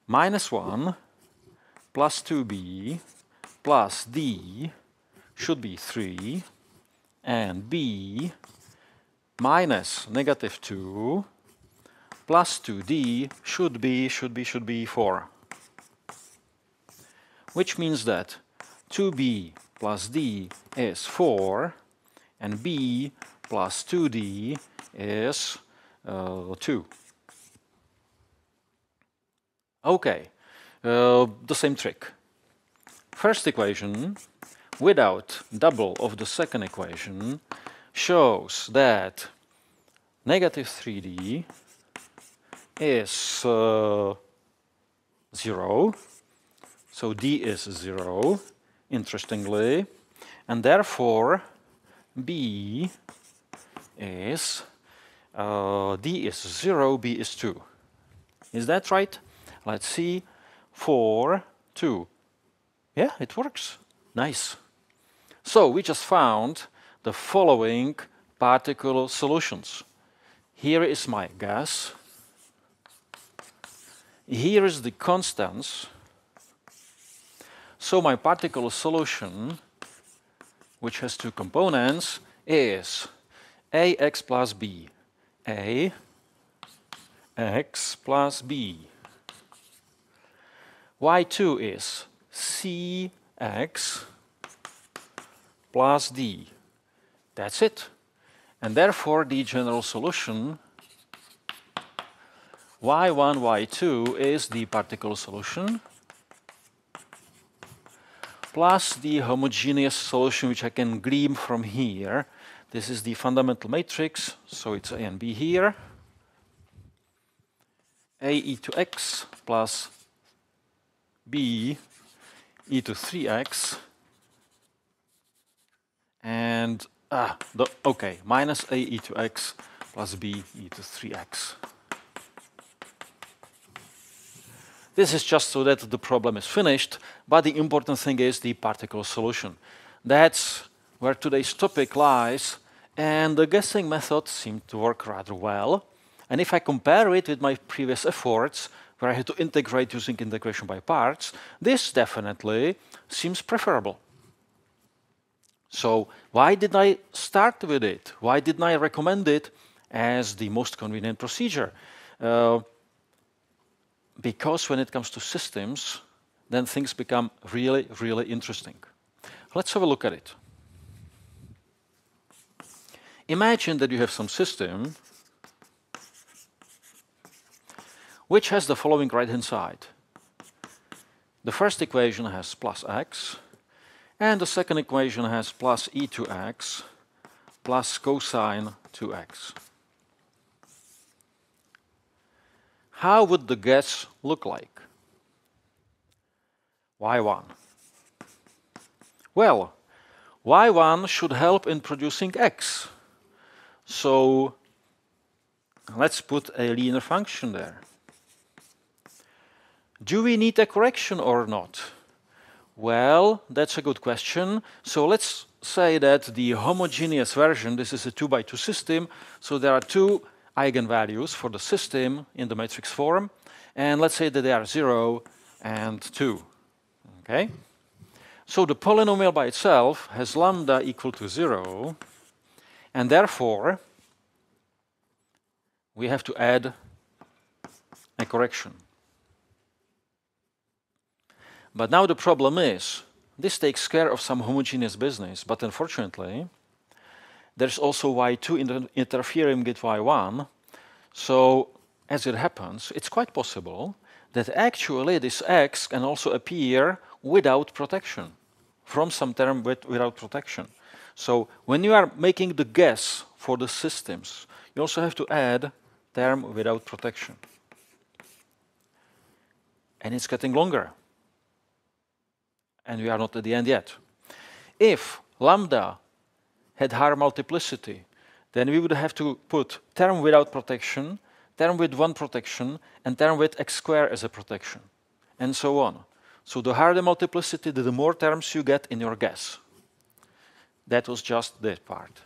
-1 plus 2b plus d should be 3, and b minus -2 plus 2d should be 4. Which means that 2b plus d is 4, and b plus 2d is 2. Okay, the same trick. First equation, without double of the second equation, shows that -3d is 0, so d is 0, interestingly, and therefore b is d is 0, b is 2. Is that right? Let's see. 4, 2. Yeah, it works. Nice. So we just found the following particle solutions. Here is my gas. Here is the constants. So my particle solution, which has two components, is ax plus b. ax plus b. Y2 is cx plus d. That's it. And therefore the general solution y1, y2 is the particle solution plus the homogeneous solution, which I can glean from here. This is the fundamental matrix, so it's a and b here. A e to x plus b e to 3x, and okay, minus a e to x plus b e to 3x. This is just so that the problem is finished, but the important thing is the particle solution. That's where today's topic lies, and the guessing method seemed to work rather well. And if I compare it with my previous efforts, where I had to integrate using integration by parts, this definitely seems preferable. So why did I start with it? Why didn't I recommend it as the most convenient procedure? Because when it comes to systems, then things become really, really interesting. Let's have a look at it. Imagine that you have some system which has the following right-hand side. The first equation has plus x, and the second equation has plus e to x plus cosine 2x. How would the guess look like? y1. Well, y1 should help in producing x. So let's put a linear function there. Do we need a correction or not? Well, that's a good question. So let's say that the homogeneous version, this is a 2x2 system, so there are two eigenvalues for the system in the matrix form, and let's say that they are 0 and 2. Okay? So the polynomial by itself has lambda equal to 0, and therefore we have to add a correction. But now the problem is, this takes care of some homogeneous business, but unfortunately, there's also y2 interfering with y1. So, as it happens, it's quite possible that actually this x can also appear without protection, from some term without protection. So, when you are making the guess for the systems, you also have to add term without protection. And it's getting longer. And we are not at the end yet. If lambda had higher multiplicity, then we would have to put term without protection, term with one protection, and term with x squared as a protection, and so on. So the higher the multiplicity, the more terms you get in your guess. That was just that part.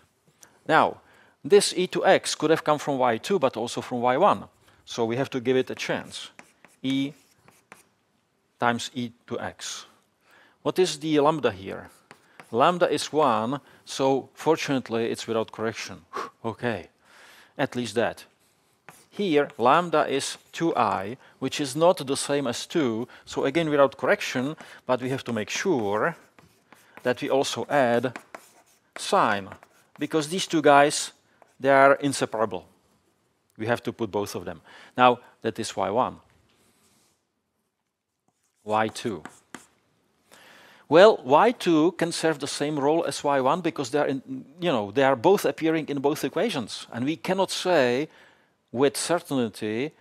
Now, this e to x could have come from y2, but also from y1. So we have to give it a chance. E times e to x. What is the lambda here? Lambda is 1, so fortunately it's without correction. Okay, at least that. Here, lambda is 2i, which is not the same as 2, so again without correction, but we have to make sure that we also add sine, because these two guys, they are inseparable. We have to put both of them. Now, that is y1. y2. Well, y2 can serve the same role as y1 because they are, they are both appearing in both equations, and we cannot say with certainty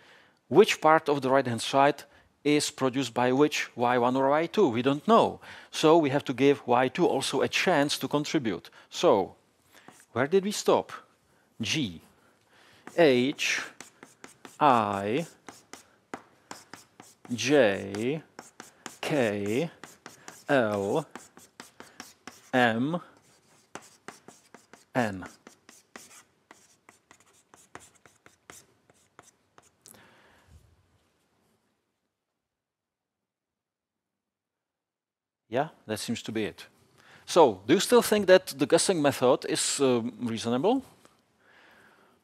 which part of the right-hand side is produced by which y1 or y2. We don't know, so we have to give y2 also a chance to contribute. So, where did we stop? G, H, I, J, K, L, M, N. Yeah, that seems to be it. So, do you still think that the guessing method is reasonable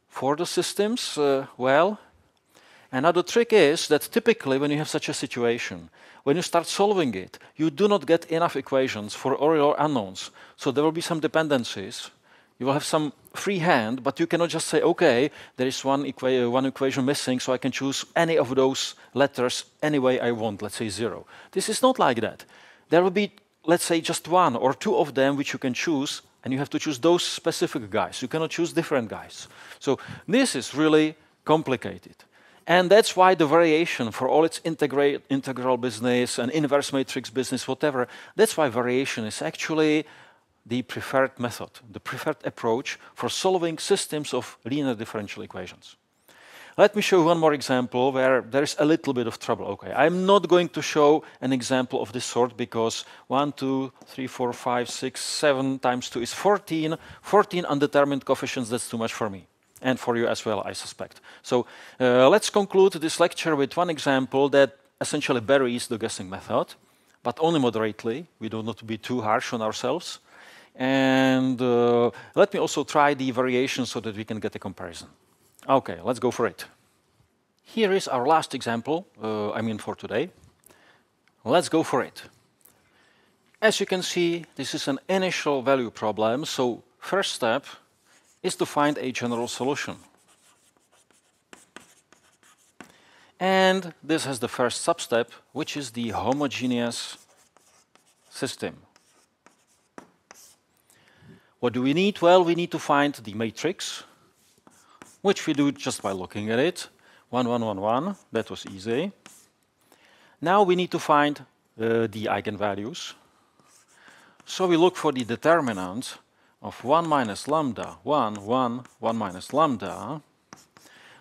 for the systems? Well, another trick is that typically when you have such a situation, when you start solving it, you do not get enough equations for all your unknowns. So there will be some dependencies. You will have some free hand, but you cannot just say, okay, there is one equation missing, so I can choose any of those letters any way I want, let's say 0. This is not like that. There will be, let's say, just one or two of them which you can choose, and you have to choose those specific guys. You cannot choose different guys. So this is really complicated. And that's why the variation, for all its integral business and inverse matrix business, whatever, that's why variation is actually the preferred method, the preferred approach for solving systems of linear differential equations. Let me show one more example where there is a little bit of trouble. Okay, I'm not going to show an example of this sort because 1, 2, 3, 4, 5, 6, 7 times 2 is 14. 14 undetermined coefficients, that's too much for me. And for you as well, I suspect. So let's conclude this lecture with one example that essentially buries the guessing method, but only moderately. We don't want to be too harsh on ourselves. And let me also try the variation so that we can get a comparison. Okay, let's go for it. Here is our last example, for today. Let's go for it. As you can see, this is an initial value problem. So first step is to find a general solution. And this has the first substep, which is the homogeneous system. What do we need? Well, we need to find the matrix, which we do just by looking at it. 1, 1, 1, 1. That was easy. Now we need to find the eigenvalues. So we look for the determinant of 1 minus lambda, 1, 1, 1 minus lambda,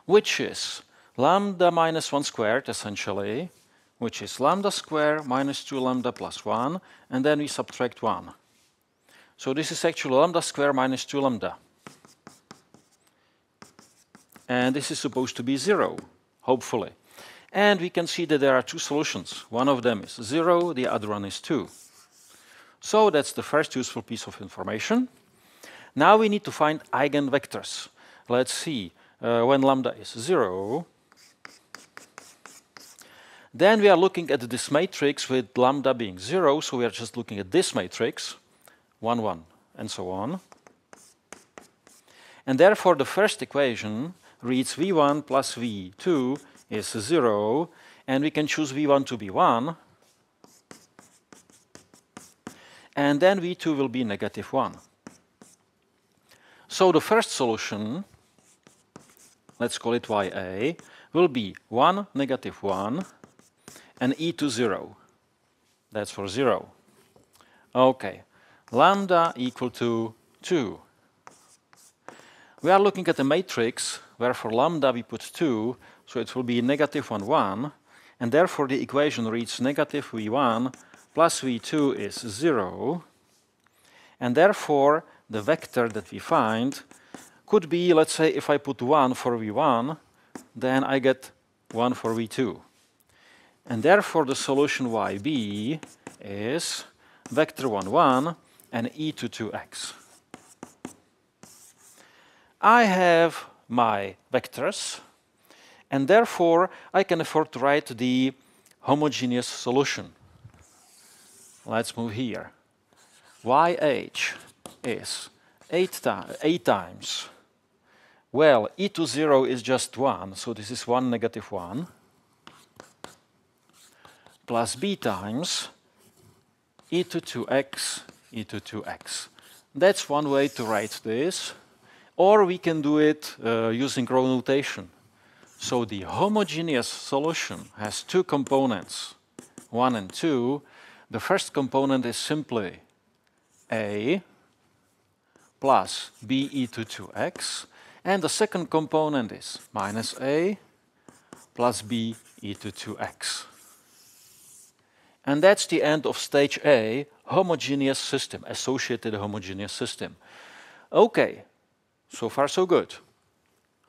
which is lambda minus 1 squared, essentially, which is lambda squared minus 2 lambda plus 1, and then we subtract 1. So this is actually lambda squared minus 2 lambda. And this is supposed to be 0, hopefully. And we can see that there are two solutions. One of them is 0, the other one is 2. So that's the first useful piece of information. Now we need to find eigenvectors. Let's see, when lambda is 0, then we are looking at this matrix with lambda being 0, so we are just looking at this matrix, 1, 1, and so on. And therefore the first equation reads v1 plus v2 is 0, and we can choose v1 to be 1, and then v2 will be negative 1. So the first solution, let's call it ya, will be 1, negative 1, and e to 0. That's for 0. Okay, lambda equal to 2. We are looking at a matrix where for lambda we put 2, so it will be negative 1, 1, and therefore the equation reads negative v1 plus v2 is 0, and therefore the vector that we find could be, let's say, if I put 1 for v1, then I get 1 for v2. And therefore the solution yb is vector 1, 1 and e to 2x. I have my vectors, and therefore I can afford to write the homogeneous solution. Let's move here. YH is 8 times. Well, e to 0 is just 1, so this is 1, negative 1, plus b times e to 2x, e to 2x. That's one way to write this. Or we can do it using row notation. So the homogeneous solution has two components, 1 and 2. The first component is simply a plus b e to 2x, and the second component is minus a plus b e to 2x. And that's the end of stage A, homogeneous system, associated homogeneous system. Okay, so far so good.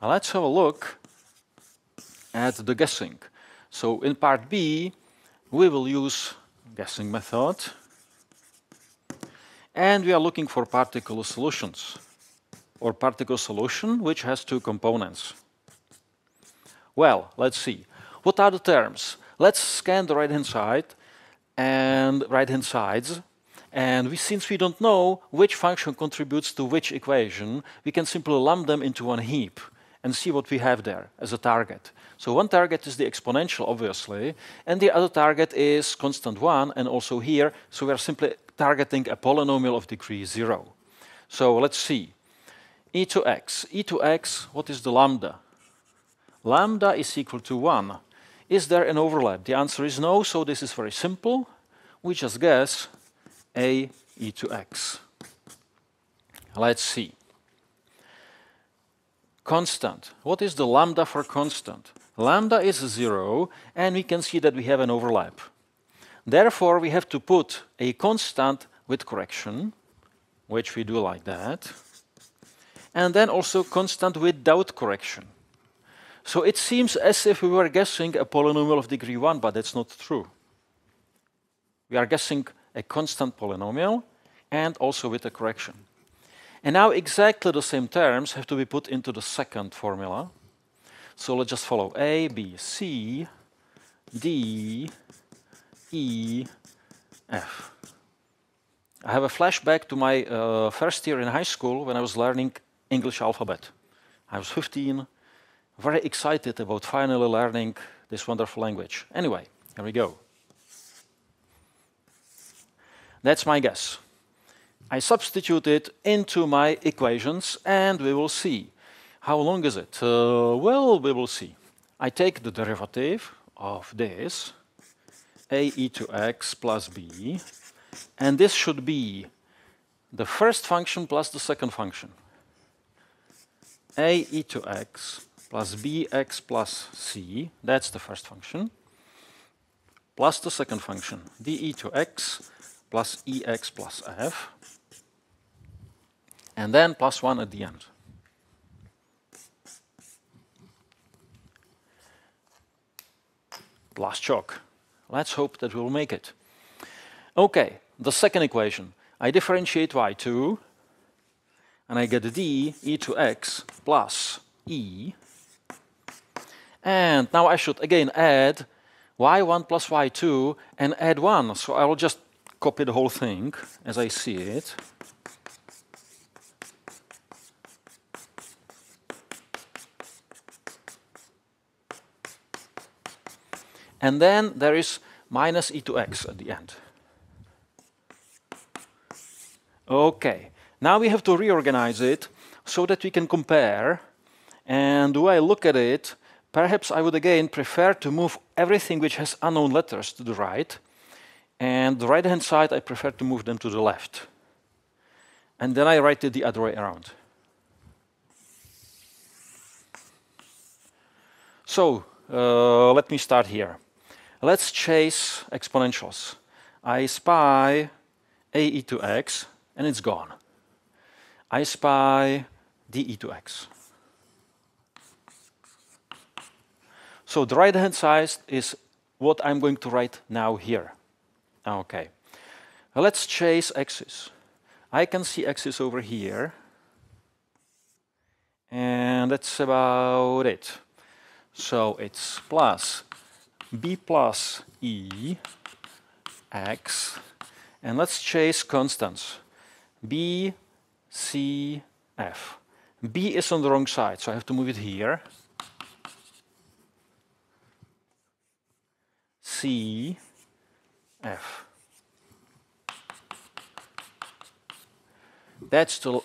Now let's have a look at the guessing. So in part B, we will use guessing method, and we are looking for particle solutions, or particle solution which has two components. Well, let's see. What are the terms? Let's scan the right-hand side and right-hand sides, and since we don't know which function contributes to which equation, we can simply lump them into one heap and see what we have there as a target. So one target is the exponential, obviously, and the other target is constant 1, and also here, so we are simply targeting a polynomial of degree 0. So let's see. E to x. E to x, what is the lambda? Lambda is equal to 1. Is there an overlap? The answer is no, so this is very simple. We just guess a e to x. Let's see. Constant. What is the lambda for constant? Lambda is 0, and we can see that we have an overlap. Therefore, we have to put a constant with correction, which we do like that, and then also constant without correction. So it seems as if we were guessing a polynomial of degree 1, but that's not true. We are guessing a constant polynomial and also with a correction. And now exactly the same terms have to be put into the second formula. So let's just follow A, B, C, D, E, F. I have a flashback to my first year in high school when I was learning English alphabet. I was 15, very excited about finally learning this wonderful language. Anyway, here we go. That's my guess. I substitute it into my equations, and we will see. How long is it? Well, we will see. I take the derivative of this, ae to x plus b, and this should be the first function plus the second function. ae to x plus bx plus c, that's the first function, plus the second function, de to x plus ex plus f, and then plus 1 at the end. Last chalk. Let's hope that we'll make it. Okay, the second equation. I differentiate y2, and I get d e to x plus e. And now I should again add y1 plus y2 and add 1. So I will just copy the whole thing as I see it. And then there is minus e to x at the end. Okay, now we have to reorganize it so that we can compare. And do I look at it, perhaps I would again prefer to move everything which has unknown letters to the right. And the right-hand side, I prefer to move them to the left. And then I write it the other way around. So let me start here. Let's chase exponentials. I spy ae to x, and it's gone. I spy de to x. So the right-hand side is what I'm going to write now here. Okay. Let's chase x's. I can see x's over here. And that's about it. So it's plus b plus e x. And let's chase constants. b, c, f. b is on the wrong side, so I have to move it here. c, f. That's the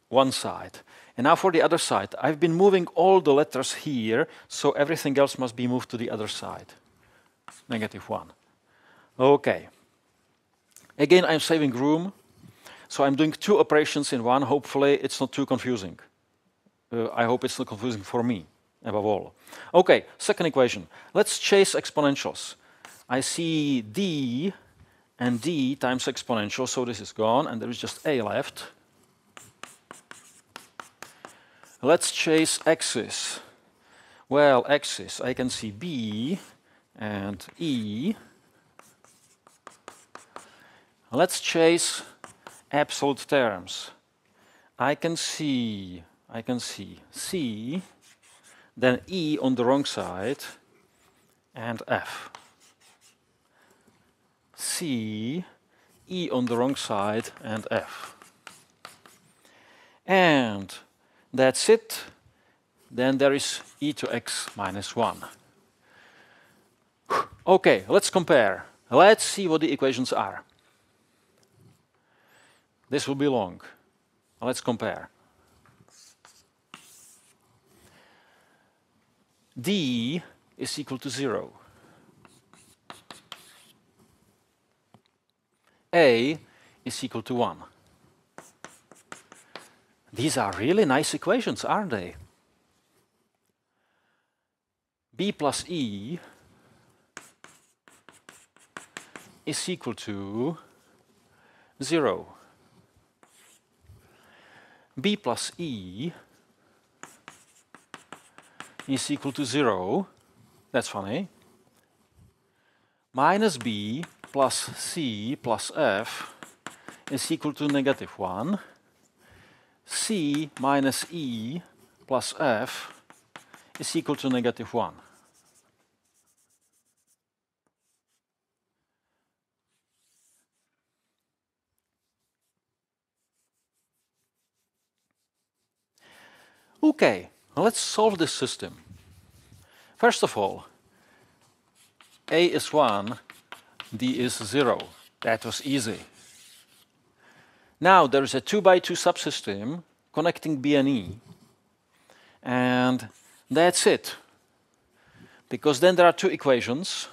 one side. And now for the other side. I've been moving all the letters here, so everything else must be moved to the other side. -1. Okay. Again, I'm saving room. So I'm doing 2 operations in one. Hopefully, it's not too confusing. I hope it's not confusing for me, above all. Okay, second equation. Let's chase exponentials. I see d and d times exponential, so this is gone, and there is just a left. Let's chase x's. Well, x's, I can see b and e. Let's chase absolute terms. I can see c, then e on the wrong side, and f. C, e on the wrong side, and f. And that's it. Then there is e to x minus 1. Okay, let's compare. Let's see what the equations are. This will be long. Let's compare. d is equal to 0. A is equal to 1. These are really nice equations, aren't they? B plus E is equal to 0. B plus E is equal to 0. That's funny. Minus B plus C plus F is equal to -1. C minus E plus F is equal to -1. Okay, let's solve this system. First of all, A is 1, D is 0. That was easy. Now there is a 2x2 subsystem connecting B and E, and that's it. Because then there are two equations.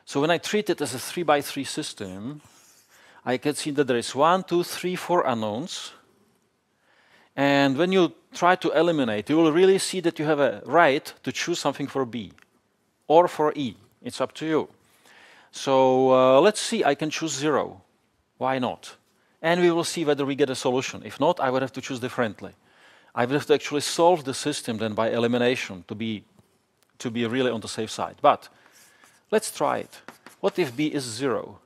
So when I treat it as a 3x3 system, I can see that there is 1, 2, 3, 4 unknowns. And when you try to eliminate, you will really see that you have a right to choose something for B or for E. It's up to you. So let's see, I can choose 0. Why not? And we will see whether we get a solution. If not, I would have to choose differently. I would have to actually solve the system then by elimination to be really on the safe side. But let's try it. What if B is 0?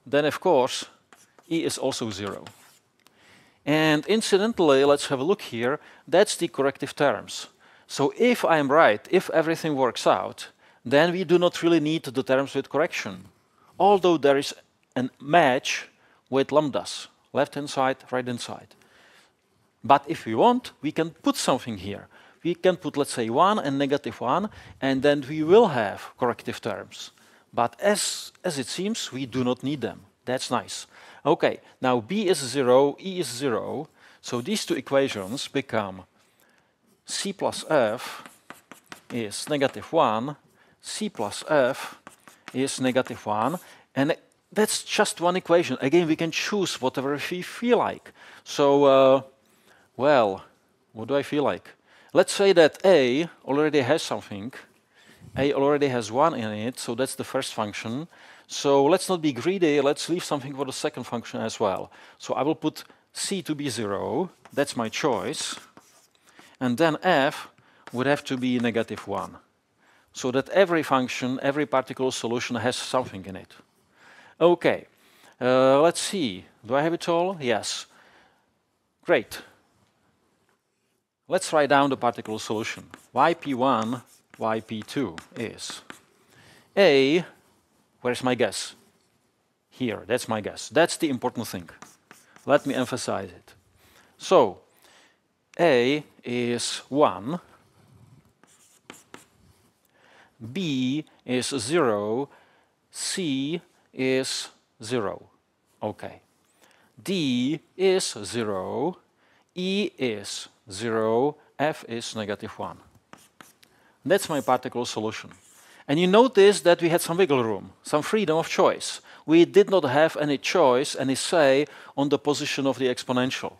Then, of course, E is also 0. And incidentally, let's have a look here. That's the corrective terms. So if I'm right, if everything works out, then we do not really need the terms with correction, although there is a match with lambdas, left-hand side, right-hand side. But if we want, we can put something here. We can put, let's say, 1 and -1, and then we will have corrective terms. But as it seems, we do not need them. That's nice. Okay, now B is 0, E is 0, so these two equations become C plus F is -1, C plus F is -1, and that's just one equation. Again, we can choose whatever we feel like. So, well, what do I feel like? Let's say that A already has something. A already has 1 in it, so that's the first function. So let's not be greedy, let's leave something for the second function as well. So I will put C to be 0, that's my choice. And then F would have to be -1. So that every function, every particular solution has something in it. Okay, let's see. Do I have it all? Yes. Great. Let's write down the particular solution. YP1, YP2 is A, where's my guess? Here, that's my guess. That's the important thing. Let me emphasize it. So, A is 1, B is 0, C is 0. Okay. D is 0, E is 0, F is -1. That's my particular solution. And you notice that we had some wiggle room, some freedom of choice. We did not have any choice, any say on the position of the exponential.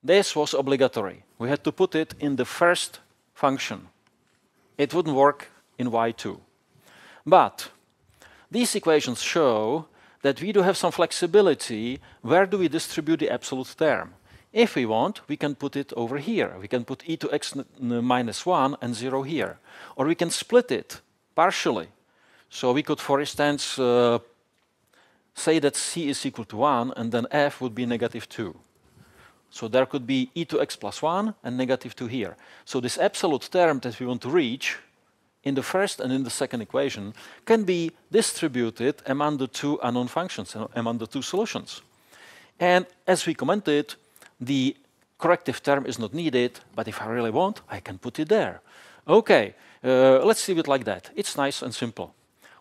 This was obligatory. We had to put it in the first function. It wouldn't work in Y2. But these equations show that we do have some flexibility. Where do we distribute the absolute term? If we want, we can put it over here. We can put e to x -1 and 0 here. Or we can split it partially. So we could, for instance, say that c is equal to 1, and then f would be -2. So there could be e to x plus 1 and -2 here. So this absolute term that we want to reach in the first and in the second equation can be distributed among the two unknown functions, among the two solutions. And as we commented, the corrective term is not needed, but if I really want, I can put it there. Okay, let's leave it like that. It's nice and simple.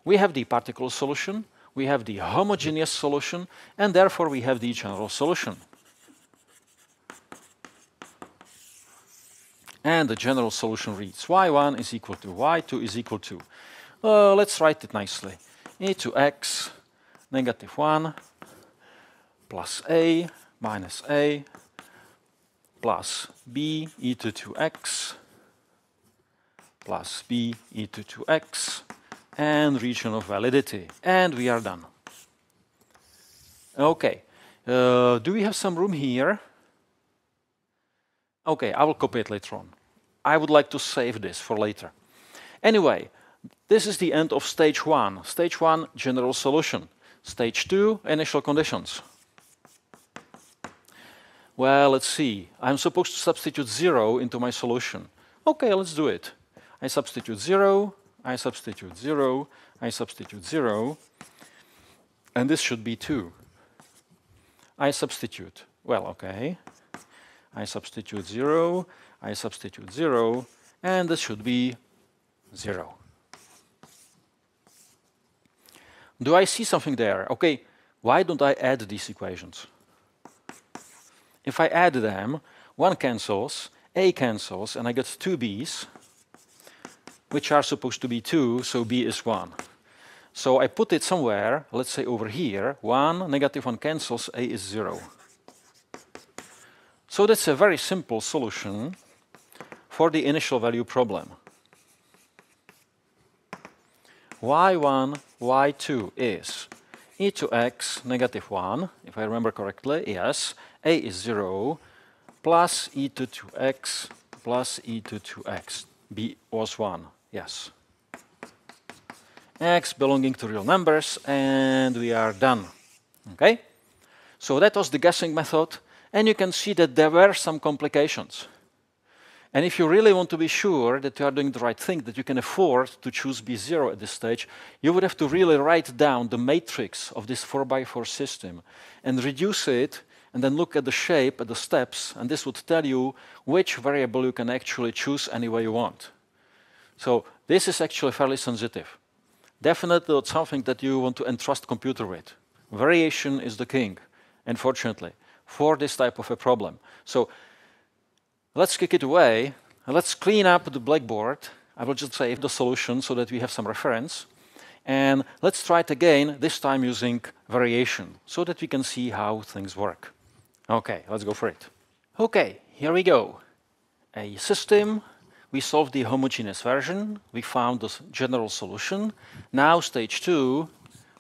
We have the particular solution, we have the homogeneous solution, and therefore we have the general solution. And the general solution reads y1 is equal to y2 is equal to, let's write it nicely, e to x -1 plus a minus a plus b e to 2x plus b e to 2x and region of validity. And we are done. Okay, do we have some room here? Okay, I will copy it later on. I would like to save this for later. Anyway, this is the end of stage 1. Stage 1, general solution. Stage 2, initial conditions. Well, let's see. I'm supposed to substitute 0 into my solution. Okay, let's do it. I substitute 0, I substitute 0, I substitute 0, and this should be 2. I substitute, well, okay. I substitute 0, I substitute 0, and this should be 0. Do I see something there? Okay, why don't I add these equations? If I add them, 1 cancels, A cancels, and I get 2 B's, which are supposed to be 2, so B is 1. So I put it somewhere, let's say over here, 1, negative 1 cancels, A is 0. So that's a very simple solution for the initial value problem. y1, y2 is e to x negative 1, if I remember correctly, yes, A is 0, plus e to 2x plus e to 2x. B was 1, yes. X belonging to real numbers, and we are done. Okay? So that was the guessing method, and you can see that there were some complications. And if you really want to be sure that you are doing the right thing, that you can afford to choose B0 at this stage, you would have to really write down the matrix of this 4x4 system and reduce it, and then look at the shape, at the steps, and this would tell you which variable you can actually choose any way you want. So this is actually fairly sensitive. Definitely not something that you want to entrust computer with. Variation is the king, unfortunately, for this type of a problem. So let's kick it away. Let's clean up the blackboard. I will just save the solution so that we have some reference. And let's try it again, this time using variation, so that we can see how things work. Okay, let's go for it. Okay, here we go. A system. We solved the homogeneous version. We found the general solution. Now, stage 2,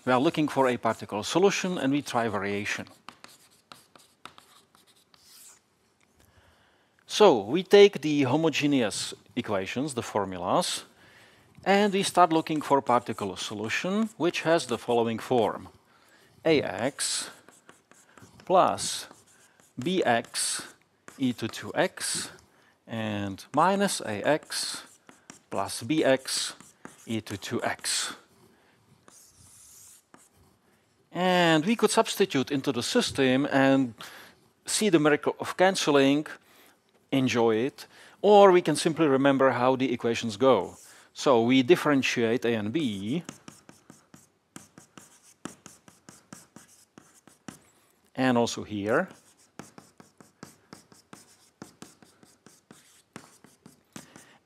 we are looking for a particular solution, and we try variation. So we take the homogeneous equations, the formulas, and we start looking for a particular solution, which has the following form. Ax plus bx e to 2x and minus ax plus bx e to 2x. And we could substitute into the system and see the miracle of cancelling, enjoy it, or we can simply remember how the equations go. So we differentiate A and B, and also here.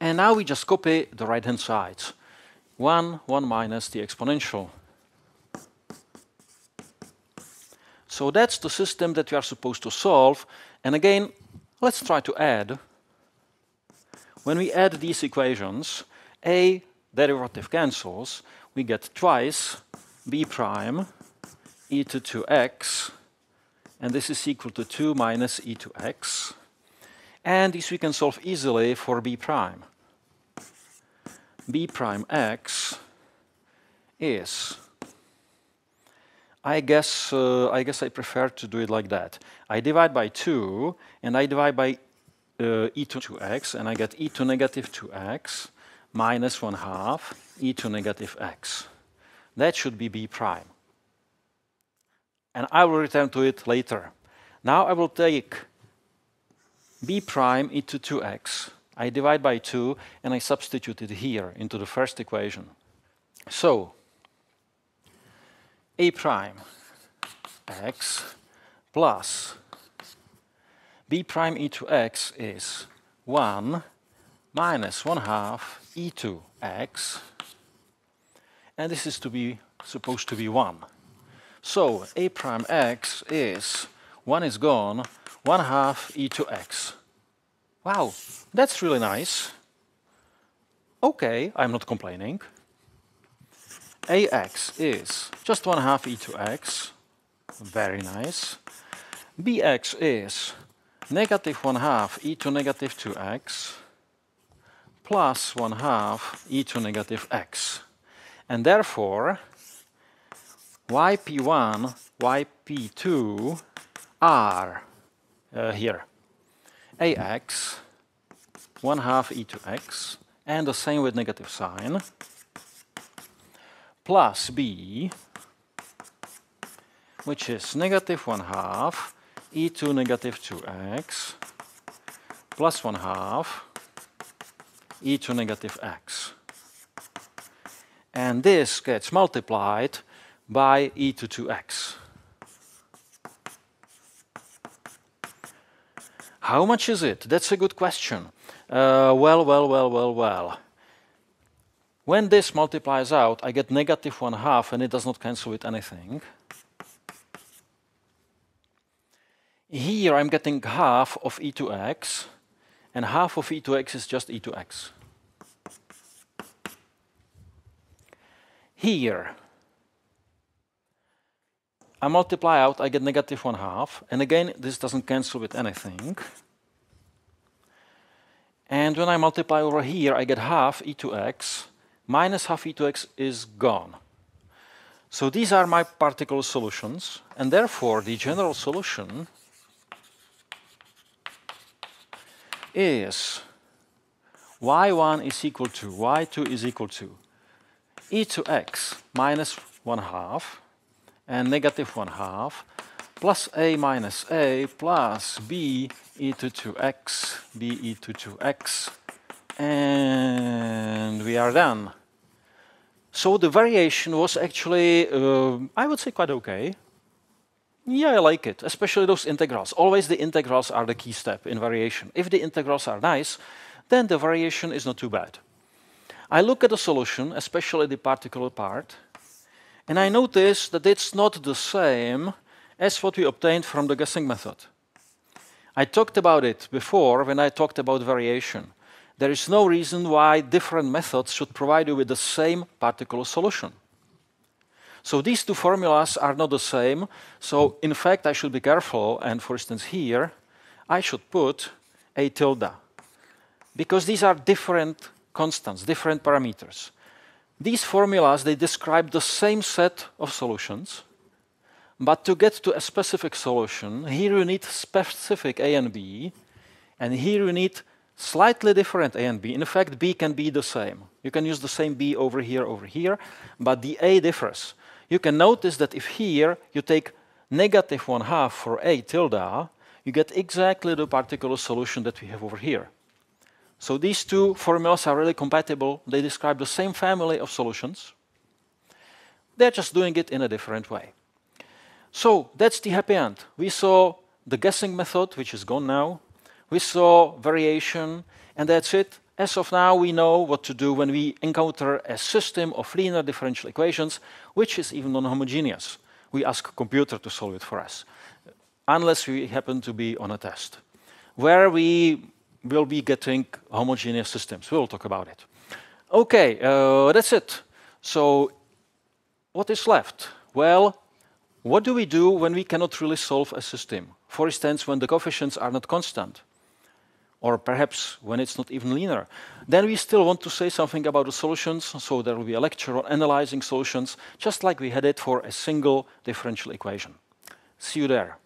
And now we just copy the right-hand sides. 1 minus the exponential. So that's the system that we are supposed to solve. And again, let's try to add. When we add these equations, A derivative cancels. We get twice B prime e to 2x, and this is equal to 2 minus e to x. And this we can solve easily for B prime. B prime x is, I guess I prefer to do it like that. I divide by 2, and I divide by e to 2x, and I get e to negative 2x minus 1/2 e to negative x. That should be B prime. And I will return to it later. Now I will take B prime e to 2x. I divide by 2, and I substitute it here into the first equation. So, A prime x plus B prime e to x is 1 minus 1/2 e to x, and this is supposed to be 1. So A prime x is, 1 is gone, 1/2 e to x. Wow, that's really nice. Okay, I'm not complaining. Ax is just 1/2 e to x, very nice. Bx is negative 1/2 e to negative 2x plus 1/2 e to negative x. And therefore, yp1, yp2 are here. Ax, 1/2 e to x, and the same with negative sign, plus b, which is negative 1/2 e to negative 2x, plus 1/2 e to negative x. And this gets multiplied by e to 2x. How much is it? That's a good question. Well. When this multiplies out, I get negative 1/2, and it does not cancel with anything. Here I'm getting half of e to x, and half of e to x is just e to x. Here, I multiply out, I get negative 1/2, and again, this doesn't cancel with anything. And when I multiply over here, I get half e to x, minus half e to x is gone. So these are my particular solutions, and therefore the general solution is y1 is equal to y2 is equal to e to x minus 1/2 and negative 1/2 plus a minus a plus b e to 2x, b e to 2x, and we are done. So the variation was actually, I would say, quite okay. Yeah, I like it, especially those integrals. Always the integrals are the key step in variation. If the integrals are nice, then the variation is not too bad. I look at the solution, especially the particular part, and I notice that it's not the same as what we obtained from the guessing method. I talked about it before when I talked about variation. There is no reason why different methods should provide you with the same particular solution. So these two formulas are not the same. So in fact, I should be careful. And for instance, here, I should put a tilde, because these are different constants, different parameters. These formulas, they describe the same set of solutions. But to get to a specific solution, here you need specific A and B. And here you need slightly different A and B. In fact, B can be the same. You can use the same B over here, but the A differs. You can notice that if here you take negative 1/2 for A tilde, you get exactly the particular solution that we have over here. So these two formulas are really compatible. They describe the same family of solutions. They're just doing it in a different way. So that's the happy end. We saw the guessing method, which is gone now. We saw variation, and that's it. As of now, we know what to do when we encounter a system of linear differential equations, which is even non-homogeneous. We ask a computer to solve it for us, unless we happen to be on a test, where we will be getting homogeneous systems. We'll talk about it. Okay, that's it. So what is left? Well, what do we do when we cannot really solve a system? For instance, when the coefficients are not constant, or perhaps when it's not even linear. Then we still want to say something about the solutions, so there will be a lecture on analyzing solutions, just like we had it for a single differential equation. See you there.